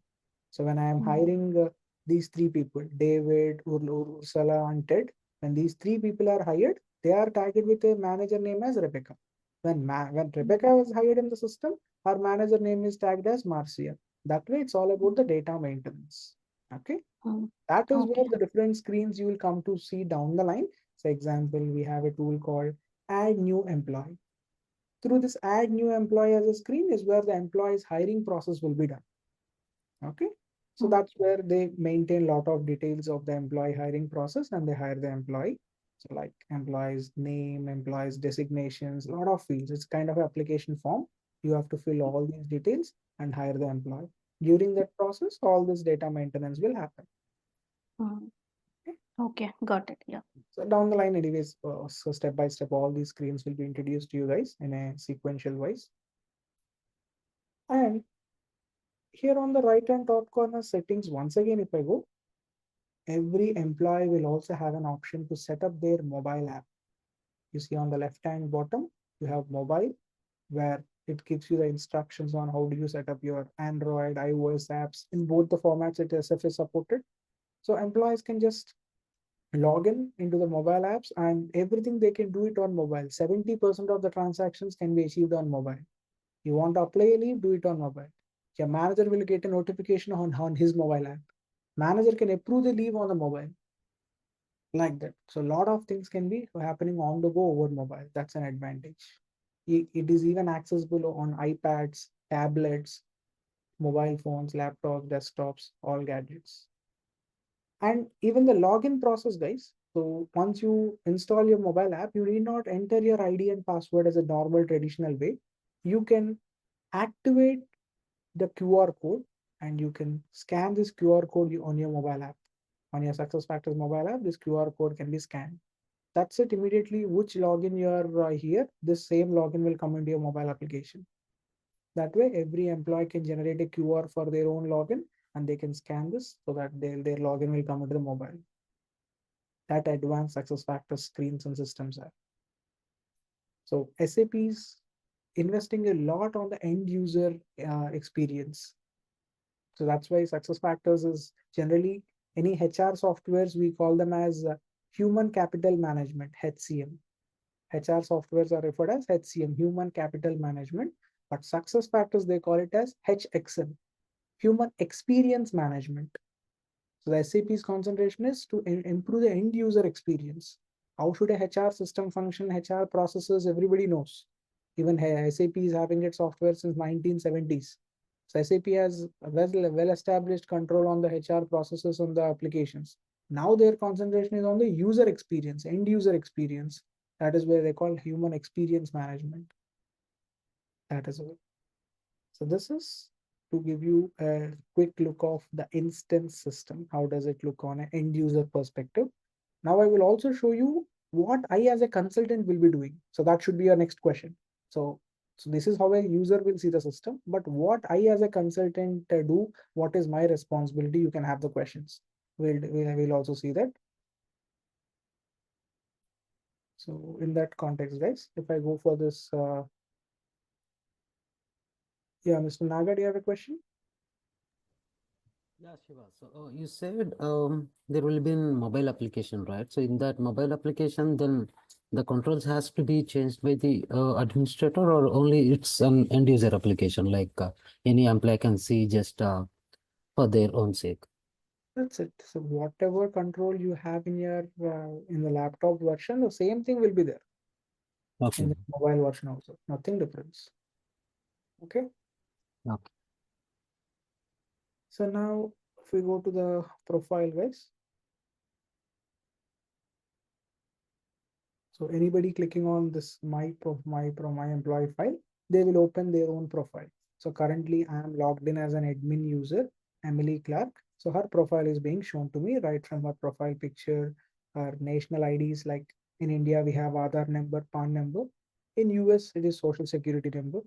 So when I am Hmm. hiring these three people, David, Ursula, and Ted, when these three people are hired, they are tagged with a manager name as Rebecca. When Rebecca was hired in the system, her manager name is tagged as Marcia. That way, it's all about the data maintenance. Okay, Hmm. that is where Okay. the different screens you will come to see down the line. For example, we have a tool called Add New Employee. Through this Add New Employee as a screen is where the employee's hiring process will be done. Okay, So that's where they maintain a lot of details of the employee hiring process and they hire the employee. So like employees name, employees designations, a lot of fields. It's kind of an application form. You have to fill all these details and hire the employee. During that process, all this data maintenance will happen. Okay, got it. Yeah. So down the line, anyways, so step by step, all these screens will be introduced to you guys in a sequential wise. And here on the right hand top corner settings, once again, if I go, every employee will also have an option to set up their mobile app. You see on the left hand bottom, you have mobile, where it gives you the instructions on how do you set up your Android, iOS apps. In both the formats, it is SF is supported. So employees can just log in into the mobile apps and everything they can do it on mobile. 70% of the transactions can be achieved on mobile. You want to apply a leave, do it on mobile. Your manager will get a notification on his mobile app. Manager can approve the leave on the mobile. Like that. So a lot of things can be happening on the go over mobile. That's an advantage. It is even accessible on iPads, tablets, mobile phones, laptops, desktops, all gadgets. And even the login process, guys. So once you install your mobile app, you need not enter your ID and password as a normal traditional way. You can activate the QR code and you can scan this QR code on your mobile app. On your SuccessFactors mobile app, this QR code can be scanned. That's it. Immediately, which login you are here, this same login will come into your mobile application. That way, every employee can generate a QR for their own login and they can scan this so that their login will come into the mobile. That advanced SuccessFactors screens and systems are. So SAP is investing a lot on the end user experience. So that's why SuccessFactors is generally any HR softwares, we call them as human capital management, HCM. HR softwares are referred as HCM, human capital management, but SuccessFactors, they call it as HXM, human experience management. So the SAP's concentration is to improve the end user experience. How should a HR system function, HR processes, everybody knows. Even SAP is having its software since 1970s. So SAP has a well-established control on the HR processes on the applications. Now their concentration is on the user experience, end user experience. That is where they call human experience management. That is it. So this is to give you a quick look of the instance system. How does it look on an end user perspective? Now I will also show you what I as a consultant will be doing. So that should be your next question. So this is how a user will see the system, but what I as a consultant do, what is my responsibility? You can have the questions. We'll also see that. So in that context, guys, if I go for this, yeah, Mr. Naga, do you have a question? Yeah, Shiva. So you said there will be a mobile application, right? So in that mobile application, then the controls has to be changed by the administrator, or only it's an end user application, like any employee can see just for their own sake. That's it. So whatever control you have in your in the laptop version, the same thing will be there Okay. in the mobile version also. Nothing difference. Okay. Okay. So now if we go to the profile, guys. So anybody clicking on this my employee file, they will open their own profile. So currently I am logged in as an admin user, Emily Clark. So her profile is being shown to me right from her profile picture, her national IDs. Like in India, we have Aadhaar number, PAN number. In US, it is social security number.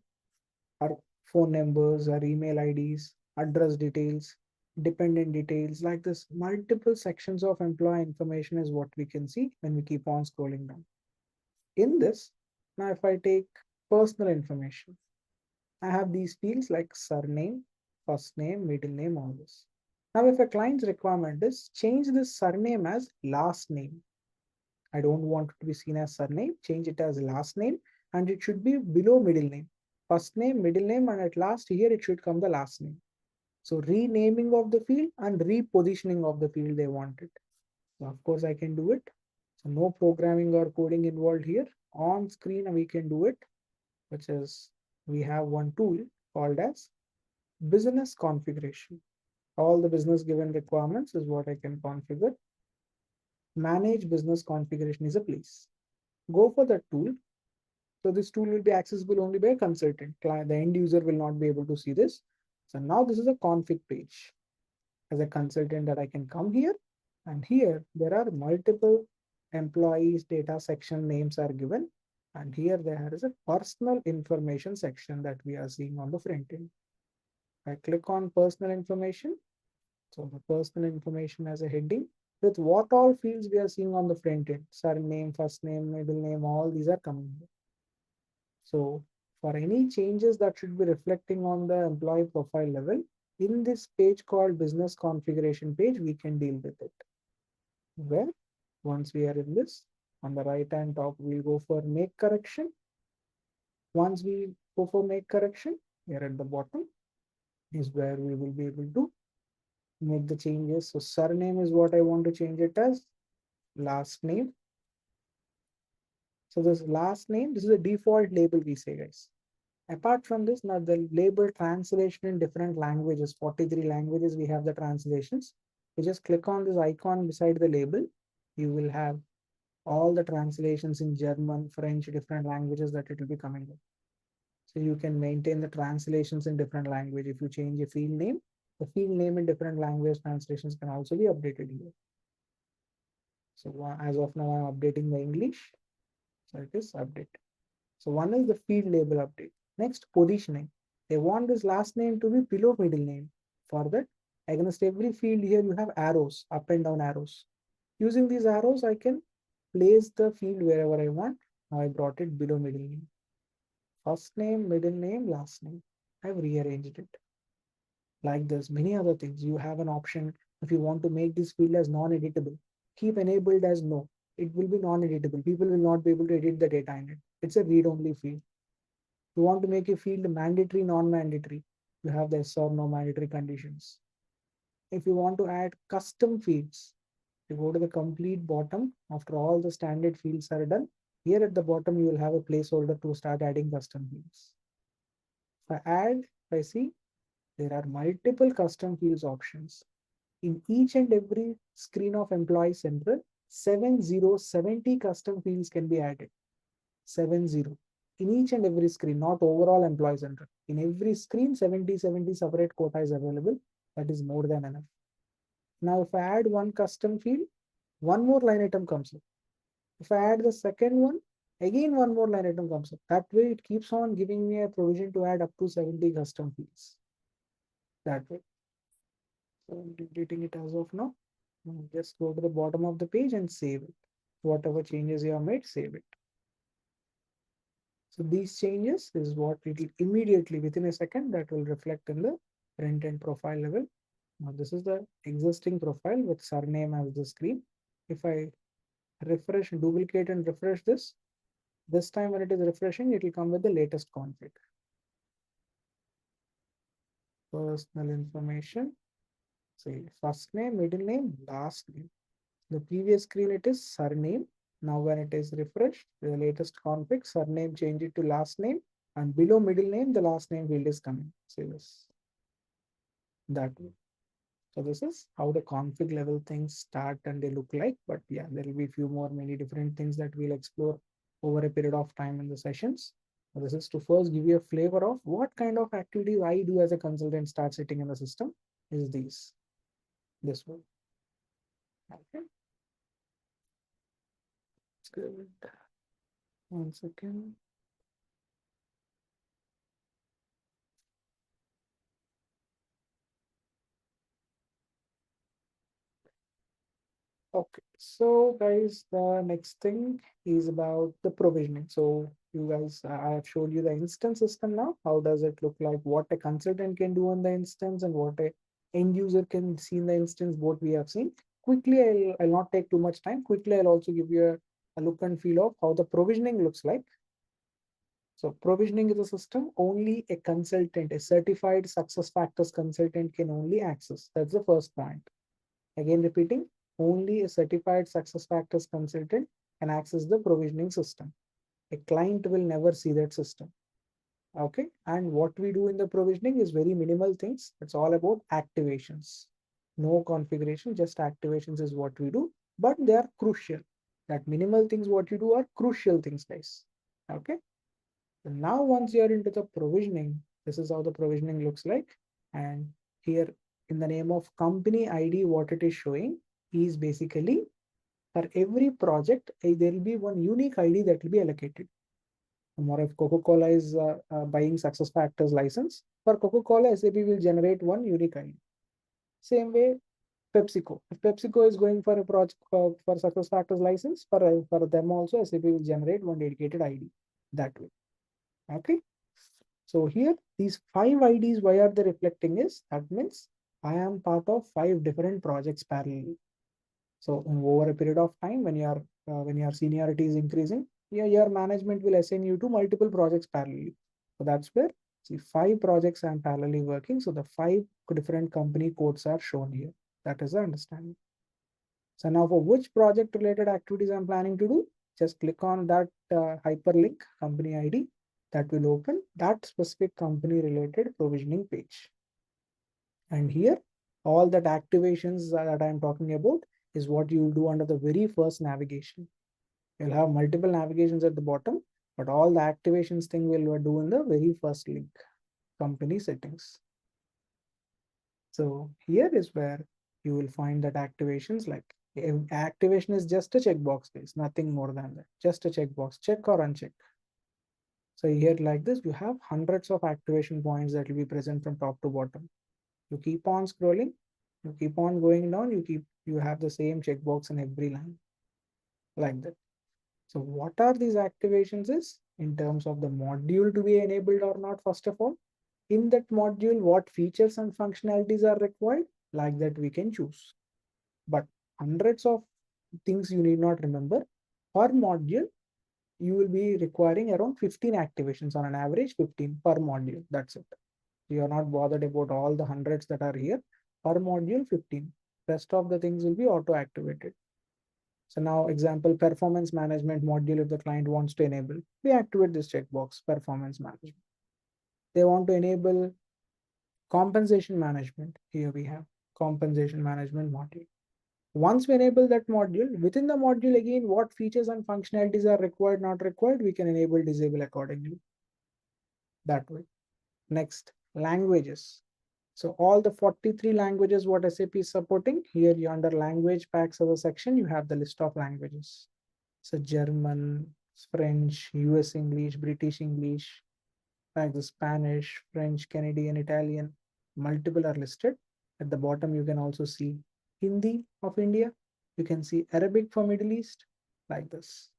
Our phone numbers, our email IDs, address details, dependent details, like this multiple sections of employee information is what we can see when we keep on scrolling down. In this, now if I take personal information, I have these fields like surname, first name, middle name, all this. Now if a client's requirement is change this surname as last name, I don't want it to be seen as surname, change it as last name, and it should be below middle name. First name, middle name, and at last here it should come the last name. So renaming of the field and repositioning of the field they wanted. So of course I can do it. So no programming or coding involved here. On screen we can do it, which is we have one tool called as business configuration. All the business given requirements is what I can configure. Manage business configuration is a place. Go for the tool. So this tool will be accessible only by a consultant. Client, the end user will not be able to see this. So now this is a config page. As a consultant that I can come here, and here there are multiple employees data section names are given, and here there is a personal information section that we are seeing on the front end. I click on personal information. So the personal information as a heading with what all fields we are seeing on the front end, surname, first name, middle name, all these are coming here. So for any changes that should be reflecting on the employee profile level, in this page called business configuration page, we can deal with it. Where once we are in this, on the right hand top, we'll go for make correction. Once we go for make correction, here at the bottom is where we will be able to make the changes. So surname is what I want to change it as. Last name. So this last name, this is a default label we say, guys. Apart from this, now the label translation in different languages, 43 languages, we have the translations. You just click on this icon beside the label. You will have all the translations in German, French, different languages that it will be coming with. So you can maintain the translations in different language. If you change a field name, the field name in different language translations can also be updated here. So as of now, I'm updating the English. So it is update. So one is the field label update. Next, positioning. They want this last name to be below middle name. For that, against every field here, you have arrows, up and down arrows. Using these arrows, I can place the field wherever I want. Now I brought it below middle name. First name, middle name, last name. I've rearranged it. Like this, many other things. You have an option if you want to make this field as non-editable. Keep enabled as no. It will be non-editable. People will not be able to edit the data in it. It's a read-only field. You want to make a field mandatory, non-mandatory. You have the yes or no mandatory conditions. If you want to add custom fields, you go to the complete bottom. After all the standard fields are done, here at the bottom, you will have a placeholder to start adding custom fields. If I see, there are multiple custom fields options. In each and every screen of Employee Central, 70 custom fields can be added. 70. In each and every screen, not overall Employee Central. In every screen, 70 separate quota is available. That is more than enough. Now, if I add one custom field, one more line item comes up. If I add the second one, again one more line item comes up. That way, it keeps on giving me a provision to add up to 70 custom fields. That way. So I'm deleting it as of now. Just go to the bottom of the page and save it. Whatever changes you have made, save it. So these changes is what it will immediately within a second that will reflect in the front end profile level. Now this is the existing profile with surname as the screen. If I refresh, duplicate and refresh this time when it is refreshing, it will come with the latest config. Personal information. Say first name, middle name, last name. The previous screen it is surname. Now when it is refreshed, the latest config, surname change it to last name, and below middle name, the last name field is coming. Say this. That way. So this is how the config level things start and they look like. But yeah, there will be a few more many different things that we'll explore over a period of time in the sessions. So this is to first give you a flavor of what kind of activities I do as a consultant start sitting in the system is these. This one. Okay. Good. 1 second. Okay, so guys, the next thing is about the provisioning. So you guys, I have showed you the instance system now. How does it look like? What a consultant can do on the instance and what a end user can see in the instance, both we have seen. Quickly, I'll not take too much time. Quickly, I'll also give you a look and feel of how the provisioning looks like. So provisioning is a system only a consultant, a certified SuccessFactors consultant can only access. That's the first point. Again, repeating, only a certified SuccessFactors consultant can access the provisioning system. A client will never see that system. Okay, and what we do in the provisioning is very minimal things. It's all about activations. No configuration, just activations is what we do, but they are crucial. That minimal things what you do are crucial things, guys. Okay. And now once you're into the provisioning, this is how the provisioning looks like. And here in the name of company ID, what it is showing is basically for every project, there will be one unique ID that will be allocated. Or if Coca-Cola is buying SuccessFactors license, for Coca-Cola, SAP will generate one unique ID. Same way, PepsiCo. If PepsiCo is going for a project for SuccessFactors license, for them also, SAP will generate one dedicated ID that way. Okay. So here, these 5 IDs, why are they reflecting is, that means I am part of 5 different projects parallelly. So over a period of time, when your seniority is increasing, your management will assign you to multiple projects parallelly. So that's where, see, 5 projects I'm parallelly working. So the 5 different company codes are shown here. That is the understanding. So now for which project related activities I'm planning to do, just click on that hyperlink company ID. That will open that specific company related provisioning page. And here, all that activations that I'm talking about is what you do under the very first navigation. You'll have multiple navigations at the bottom, but all the activations thing will do in the very first link, company settings. So here is where you will find that activations, like activation is just a checkbox, guys, nothing more than that, just a checkbox, check or uncheck. So here like this, you have hundreds of activation points that will be present from top to bottom. You keep on scrolling, you keep on going down, you have the same checkbox in every line like that. So what are these activations is in terms of the module to be enabled or not, first of all. In that module, what features and functionalities are required, like that we can choose. But hundreds of things you need not remember. Per module, you will be requiring around 15 activations on an average, 15 per module. That's it. You are not bothered about all the hundreds that are here. Per module, 15. Rest of the things will be auto-activated. So now example, performance management module, if the client wants to enable, we activate this checkbox, performance management. They want to enable compensation management. Here we have compensation management module. Once we enable that module, within the module again, what features and functionalities are required, not required, we can enable, disable accordingly. That way. Next, languages. So all the 43 languages what SAP is supporting, here you under language packs as a section, you have the list of languages. So German, French, US English, British English, like the Spanish, French, Canadian, Italian, multiple are listed. At the bottom, you can also see Hindi of India. You can see Arabic for Middle East, like this.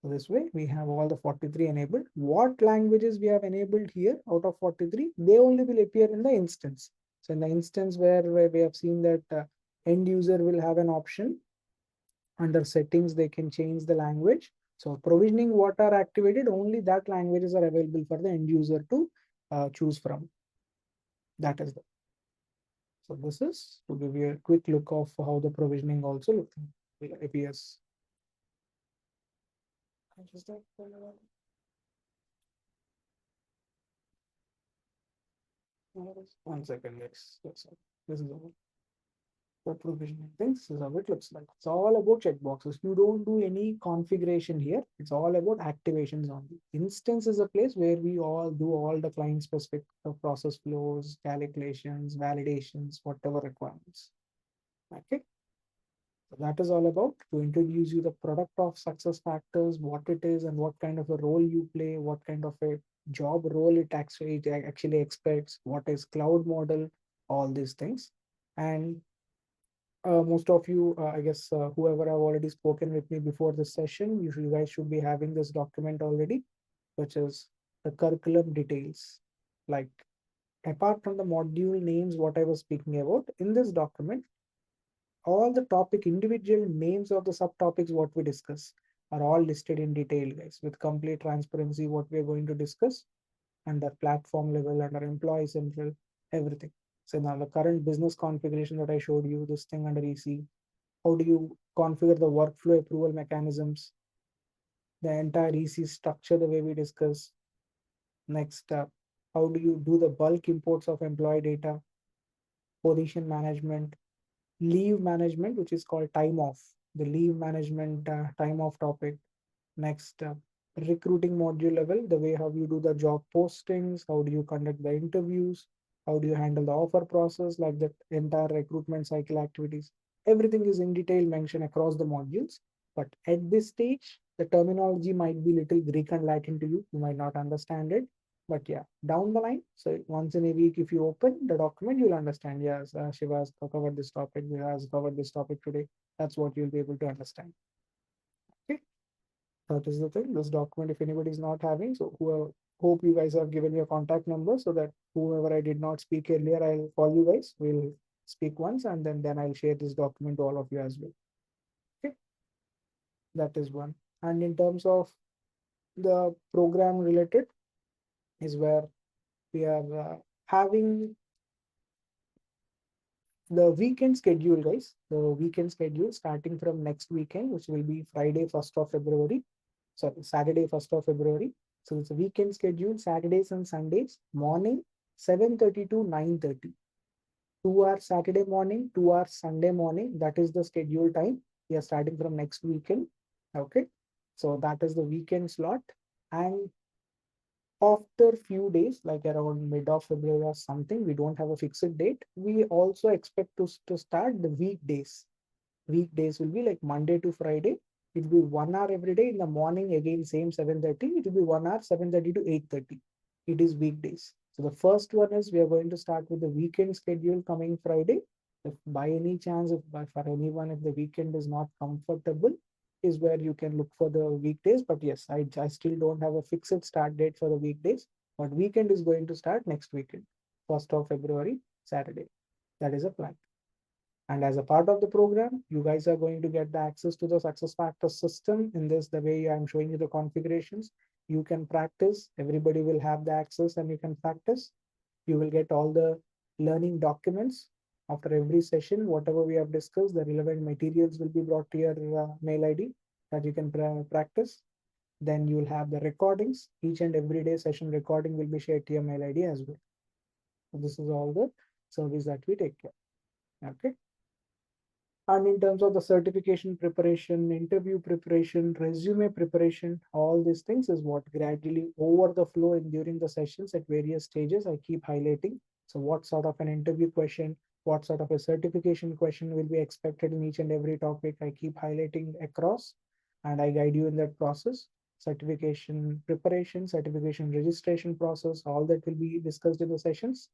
So this way, we have all the 43 enabled. What languages we have enabled here out of 43, they only will appear in the instance. So in the instance where we have seen that end user will have an option under settings, they can change the language. So provisioning what are activated, only that languages are available for the end user to choose from. That is the. So this is to give you a quick look of how the provisioning also appears. One second, let's this is all. For provisioning things, this is how it looks like. It's all about checkboxes. You don't do any configuration here. It's all about activations only. Instance is a place where we all do all the client specific process flows, calculations, validations, whatever requirements. Okay. So that is all about to introduce you the product of SuccessFactors, what it is and what kind of a role you play, what kind of a job role it actually expects, what is cloud model, all these things. And most of you, I guess, whoever have already spoken with me before this session, you guys should be having this document already, which is the curriculum details. Like apart from the module names, what I was speaking about, in this document, all the topic individual names of the subtopics what we discuss are all listed in detail, guys, with complete transparency what we are going to discuss under platform level, under employee central, everything. So now the current business configuration that I showed you, this thing under EC, how do you configure the workflow approval mechanisms, the entire EC structure, the way we discuss, Next, how do you do the bulk imports of employee data, position management, leave management, which is called time off, the leave management time off topic. Next, recruiting module level, the way how you do the job postings, how do you conduct the interviews, how do you handle the offer process, like the entire recruitment cycle activities. Everything is in detail mentioned across the modules. But at this stage, the terminology might be little Greek and Latin to you. You might not understand it. But yeah, down the line, so once in a week, if you open the document, you'll understand. Yes, Shiva has covered this topic. Shiva has covered this topic today. That's what you'll be able to understand. Okay. That is the thing. This document, if anybody is not having, so whoever, hope you guys have given your contact number so that whoever I did not speak earlier, I'll call you guys. We'll speak once and then I'll share this document to all of you as well. Okay, that is one. And in terms of the program related is where we are having the weekend schedule, guys. The weekend schedule starting from next weekend, which will be Friday, 1st of February. Sorry, Saturday, 1st of February. So it's a weekend schedule, Saturdays and Sundays, morning 7:30 to 9:30. 2 hours Saturday morning, 2 hours Sunday morning. That is the schedule time. We are starting from next weekend. Okay. So that is the weekend slot. And after few days, like around mid of February or something, we don't have a fixed date. We also expect to start the weekdays. Weekdays will be like Monday to Friday. It will be 1 hour every day in the morning, again, same 7:30. It will be 1 hour, 7:30 to 8:30. It is weekdays. So the first one is we are going to start with the weekend schedule coming Friday. If by any chance, if for anyone, if the weekend is not comfortable, is where you can look for the weekdays. But yes, I still don't have a fixed start date for the weekdays. But weekend is going to start next weekend, 1st of February, Saturday. That is a plan. And as a part of the program, you guys are going to get the access to the SuccessFactors system. In this, the way I'm showing you the configurations, you can practice. Everybody will have the access and you can practice. You will get all the learning documents after every session. Whatever we have discussed, the relevant materials will be brought to your mail ID that you can practice. Then you will have the recordings. Each and every day session recording will be shared to your mail ID as well. So this is all the service that we take care. Okay. And in terms of the certification preparation, interview preparation, resume preparation, all these things is what gradually over the flow and during the sessions at various stages, I keep highlighting. So what sort of an interview question, what sort of a certification question will be expected in each and every topic, I keep highlighting across and I guide you in that process. Certification preparation, certification registration process, all that will be discussed in the sessions.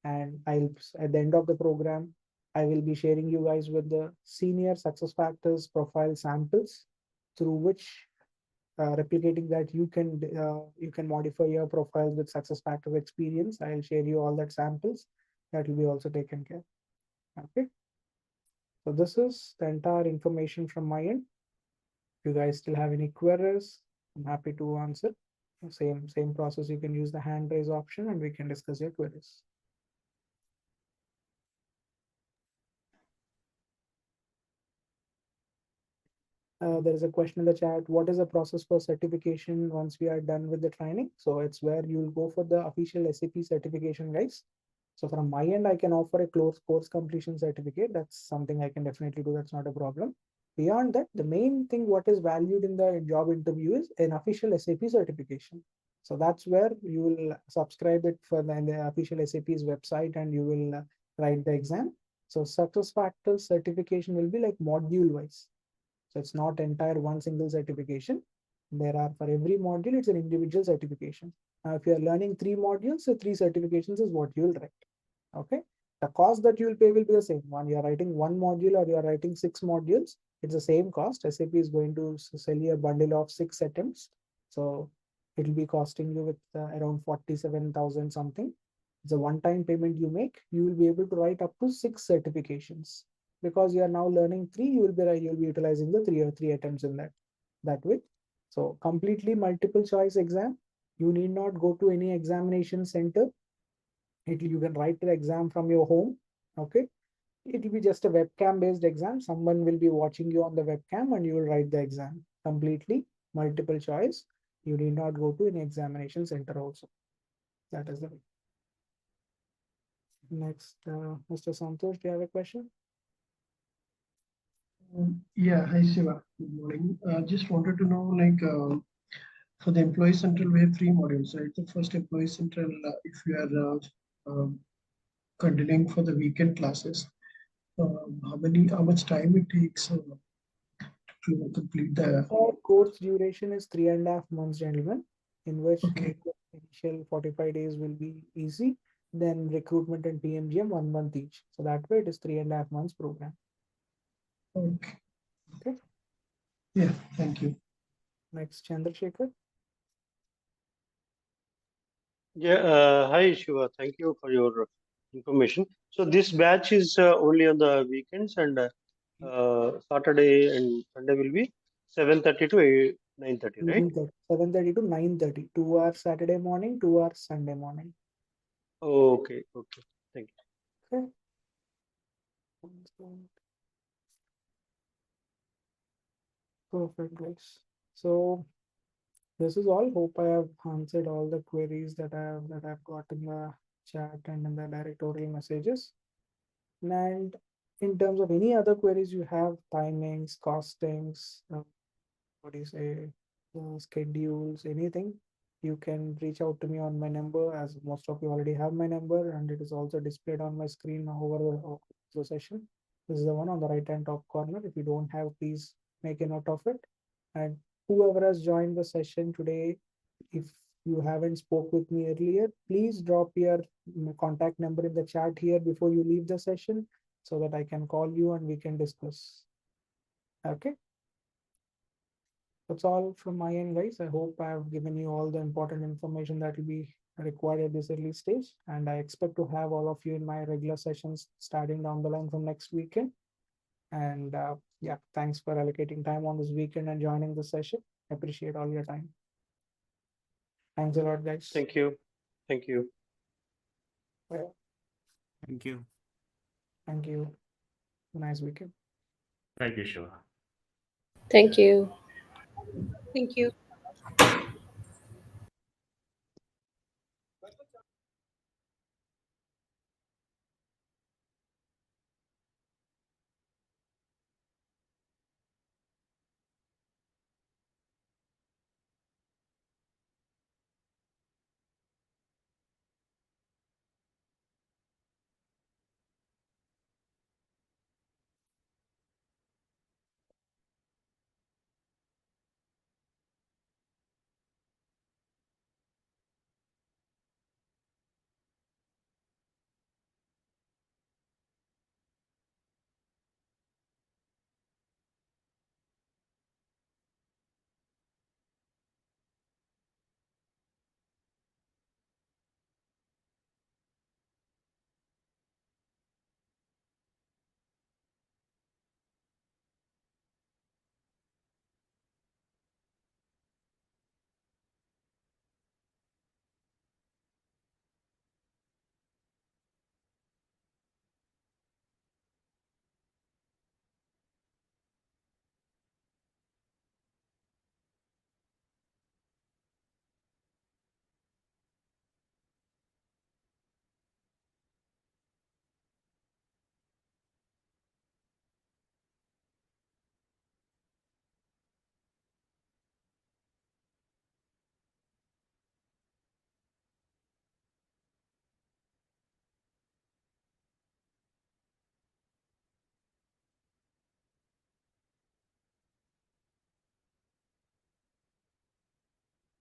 And I'll, at the end of the program, I will be sharing you guys with the senior SuccessFactors profile samples through which replicating that you can modify your profile with SuccessFactors experience. I'll share you all that samples that will be also taken care. Okay. So this is the entire information from my end. If you guys still have any queries, I'm happy to answer. Same process. You can use the hand raise option and we can discuss your queries. There is a question in the chat. What is the process for certification once we are done with the training? So it's where you'll go for the official SAP certification, guys. So from my end, I can offer a course completion certificate. That's something I can definitely do. That's not a problem. Beyond that, the main thing what is valued in the job interview is an official SAP certification. So that's where you will subscribe it for the official SAP's website and you will write the exam. So SuccessFactors certification will be like module wise. So it's not entire one single certification. There are for every module, it's an individual certification. Now, if you are learning 3 modules, so 3 certifications is what you will write. Okay. The cost that you will pay will be the same. One, you are writing 1 module or you are writing 6 modules, it's the same cost. SAP is going to sell you a bundle of 6 attempts. So it will be costing you with around 47,000 something. It's a one-time payment you make. You will be able to write up to 6 certifications. Because you are now learning 3, you'll be utilizing the 3 attempts in that way. So completely multiple choice exam. You need not go to any examination center. You can write the exam from your home. Okay. It will be just a webcam based exam. Someone will be watching you on the webcam and you will write the exam completely multiple choice. You need not go to any examination center also. That is the way. Next, Mr. Santosh, do you have a question? Yeah, hi Shiva. Good morning. Just wanted to know, like, for the Employee Central, we have 3 modules, right? The first Employee Central, if you are continuing for the weekend classes, how much time it takes to complete the? Our course duration is 3.5 months, gentlemen, in which Okay. initial 45 days will be easy, then recruitment and PMGM 1 month each. So that way it is 3.5 months program. Okay. Okay. Yeah, thank you. Next, Chandrasekhar. Yeah, hi Shiva. Thank you for your information. So this batch is only on the weekends, and Saturday and Sunday will be 7:30 to 9:30, right? 7:30 to 9:30. 2 hours Saturday morning, 2 hours Sunday morning. Okay, okay. Thank you. Okay. Perfect, guys. So this is all. Hope I have answered all the queries that I've got in the chat and in the directorial messages. And in terms of any other queries you have, timings, costings, what do you say, schedules, anything, you can reach out to me on my number, as most of you already have my number, and it is also displayed on my screen over the session. This is the one on the right hand top corner. If you don't have, please make a note of it. And whoever has joined the session today, if you haven't spoke with me earlier, please drop your contact number in the chat here before you leave the session, so that I can call you and we can discuss. Okay. That's all from my end, guys. I hope I have given you all the important information that will be required at this early stage. And I expect to have all of you in my regular sessions starting down the line from next weekend. And yeah, thanks for allocating time on this weekend and joining the session. I appreciate all your time. Thanks a lot, guys. Thank you. Thank you. Well, Thank you. thank you. Nice weekend. Thank you, Shiva. Thank you. Thank you.